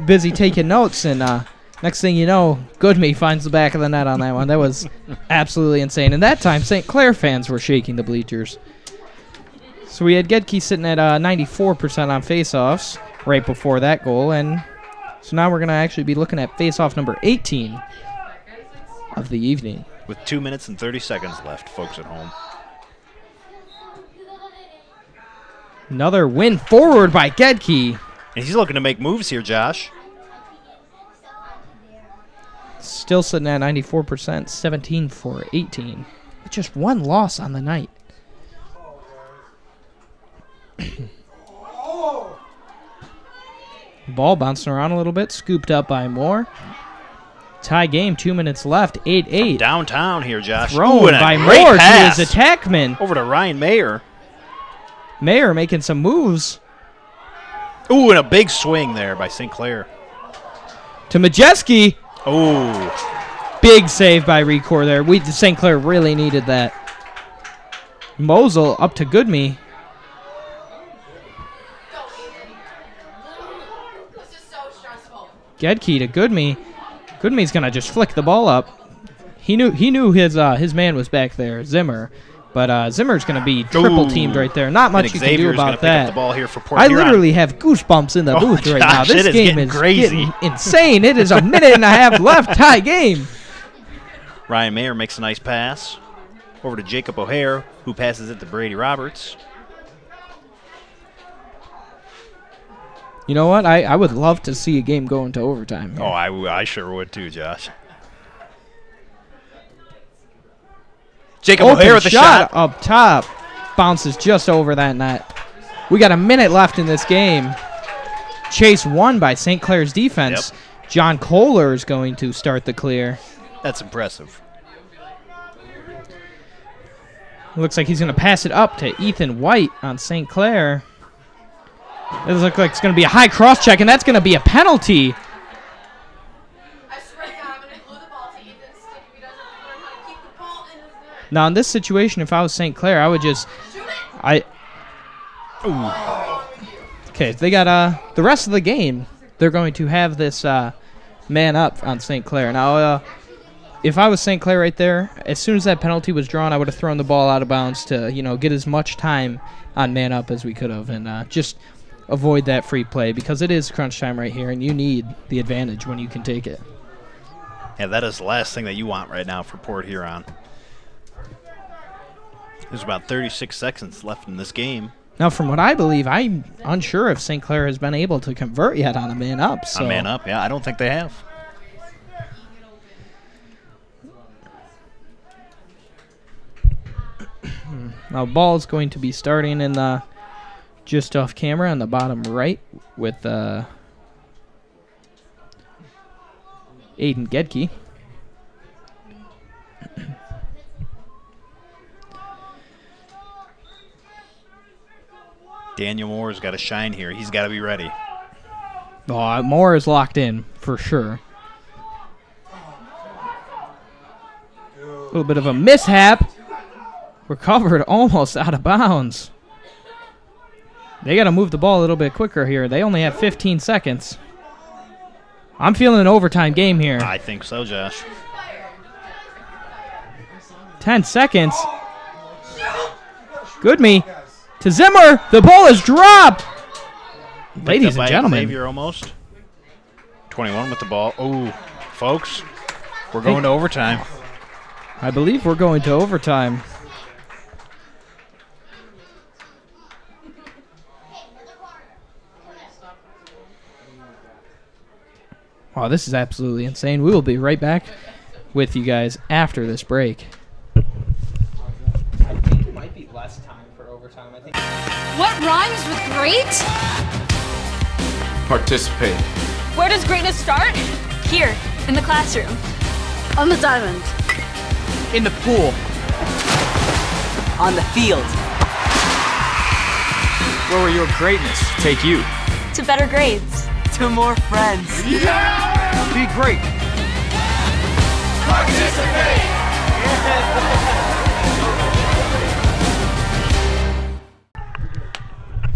busy taking notes, and next thing you know, Goodme finds the back of the net on that one. That was absolutely insane. And that time, St. Clair fans were shaking the bleachers. So we had Gedke sitting at 94% on faceoffs right before that goal, and so now we're going to actually be looking at faceoff number 18 of the evening. with 2 minutes and 30 seconds left, folks at home. Another win forward by Gedke. And he's looking to make moves here, Josh. Still sitting at 94%, 17 for 18. Just one loss on the night. Ball bouncing around a little bit, scooped up by Moore. Tie game, 2 minutes left, 8-8. Downtown here, Josh. Thrown by Moore to his attackman. Over to Ryan Mayer. Mayer making some moves. Ooh, and a big swing there by St. Clair. To Majeski. Ooh. Big save by Recor there. St. Clair really needed that. Mosel up to Goodme. Gedke to Goodme. Goodme's gonna just flick the ball up. He knew his man was back there, Zimmer, but Zimmer's gonna be triple teamed right there. Not much you can do about that. Pick up the ball here for Port I Huron. literally have goosebumps in the booth right now. This game is crazy. getting insane. It is a minute and a half left, tie game. Ryan Mayer makes a nice pass over to Jacob O'Hare, who passes it to Brady Roberts. You know what? I would love to see a game go into overtime here. Oh, I sure would too, Josh. Jacob O'Hare with the shot. Up top. Bounces just over that net. We got a minute left in this game. Chase won by St. Clair's defense. Yep. John Kohler is going to start the clear. That's impressive. Looks like he's going to pass it up to Ethan White on St. Clair. It looks like it's going to be a high cross check, and that's going to be a penalty. I swear to God, I'm going to glue the ball to Ethan's stick if he doesn't learn how to keep the ball in his net. Now, in this situation, if I was St. Clair, I would just... Okay, they got the rest of the game. They're going to have this man up on St. Clair. Now, if I was St. Clair right there, as soon as that penalty was drawn, I would have thrown the ball out of bounds to, get as much time on man up as we could have, and just avoid that free play because it is crunch time right here, and you need the advantage when you can take it. Yeah, that is the last thing that you want right now for Port Huron. There's about 36 seconds left in this game. Now, from what I believe, I'm unsure if St. Clair has been able to convert yet on a man up. So. On man up, yeah, I don't think they have. Now, ball is going to be starting in the just off camera on the bottom right with Aiden Gedke. Daniel Moore's got to shine here. He's got to be ready. Oh, Moore is locked in for sure. A little bit of a mishap. Recovered almost out of bounds. They got to move the ball a little bit quicker here. They only have 15 seconds. I'm feeling an overtime game here. I think so, Josh. 10 seconds. Goodme to Zimmer. The ball is dropped. Ladies and gentlemen. Xavier almost. 21 with the ball. Oh, folks, we're going to overtime. I believe we're going to overtime. Wow, this is absolutely insane. We will be right back with you guys after this break. I think it might be less time for overtime. I think. What rhymes with great? Participate. Where does greatness start? Here, in the classroom. On the diamond. In the pool. On the field. Where will your greatness take you? To better grades. To more friends. Yeah! Be great. Participate!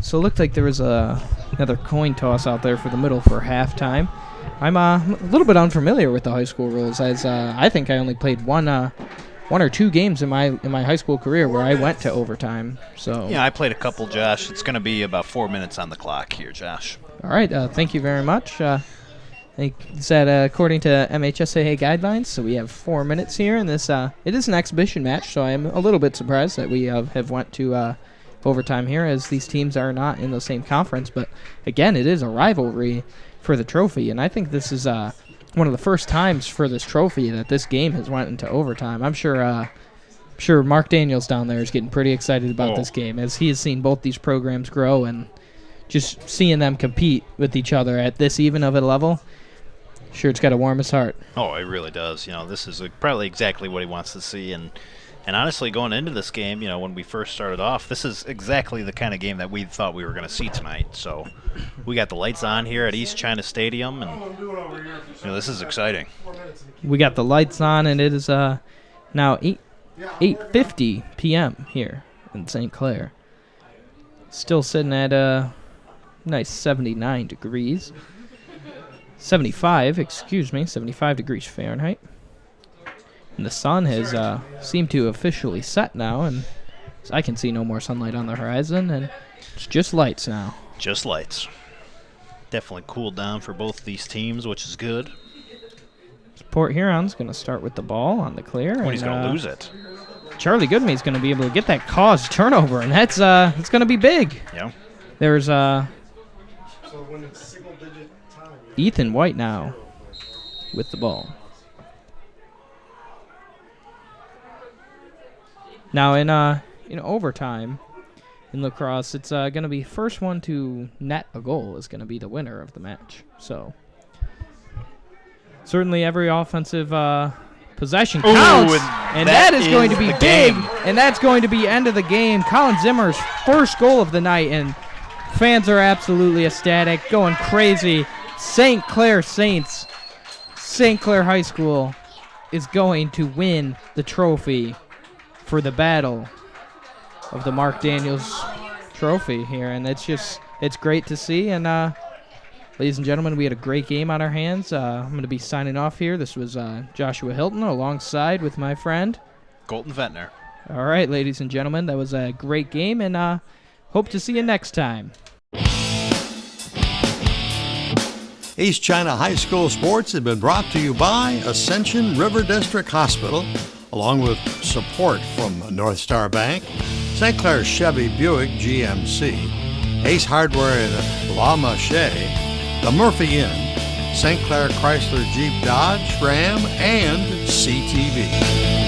So it looked like there was another coin toss out there for the middle for halftime. I'm a little bit unfamiliar with the high school rules, as I think I only played one or two games in my high school career where I went to overtime. So yeah, I played a couple, Josh. It's going to be about 4 minutes on the clock here, Josh. All right, thank you very much. It's that according to MHSAA guidelines, so we have 4 minutes here, and this it is an exhibition match, so I'm a little bit surprised that we have went to overtime here, as these teams are not in the same conference. But again, it is a rivalry for the trophy, and I think this is one of the first times for this trophy that this game has went into overtime. I'm sure Mark Daniels down there is getting pretty excited about this game, as he has seen both these programs grow, and just seeing them compete with each other at this even of a level. Sure, it's got to warm his heart. Oh, it really does. This is probably exactly what he wants to see. And honestly, going into this game, when we first started off, this is exactly the kind of game that we thought we were going to see tonight. So we got the lights on here at East China Stadium, and this is exciting. We got the lights on, and it is now 8:50 p.m. here in St. Clair. Still sitting at a nice 79 degrees. 75 degrees Fahrenheit. And the sun has seemed to officially set now, and I can see no more sunlight on the horizon, and it's just lights now. Just lights. Definitely cooled down for both these teams, which is good. Port Huron's going to start with the ball on the clear. Oh, he's going to lose it. Charlie Goodmay's going to be able to get that caused turnover, and that's it's going to be big. Yeah. There's Ethan White now with the ball. Now in overtime in LaCrosse, it's going to be first one to net a goal is going to be the winner of the match. So certainly every offensive possession counts, and that is going to be big, and that's going to be end of the game. Colin Zimmer's first goal of the night, and fans are absolutely ecstatic, going crazy. St. Clair Saints, St. Clair High School is going to win the trophy for the battle of the Mark Daniels trophy here, and it's great to see. And ladies and gentlemen, we had a great game on our hands. I'm going to be signing off here. This was Joshua Hilton alongside with my friend Colton Ventnor. All right, ladies and gentlemen, that was a great game, and hope to see you next time. East China High School sports have been brought to you by Ascension River District Hospital, along with support from North Star Bank, St. Clair Chevy Buick GMC, Ace Hardware in La Mache, the Murphy Inn, St. Clair Chrysler Jeep Dodge Ram, and CTV.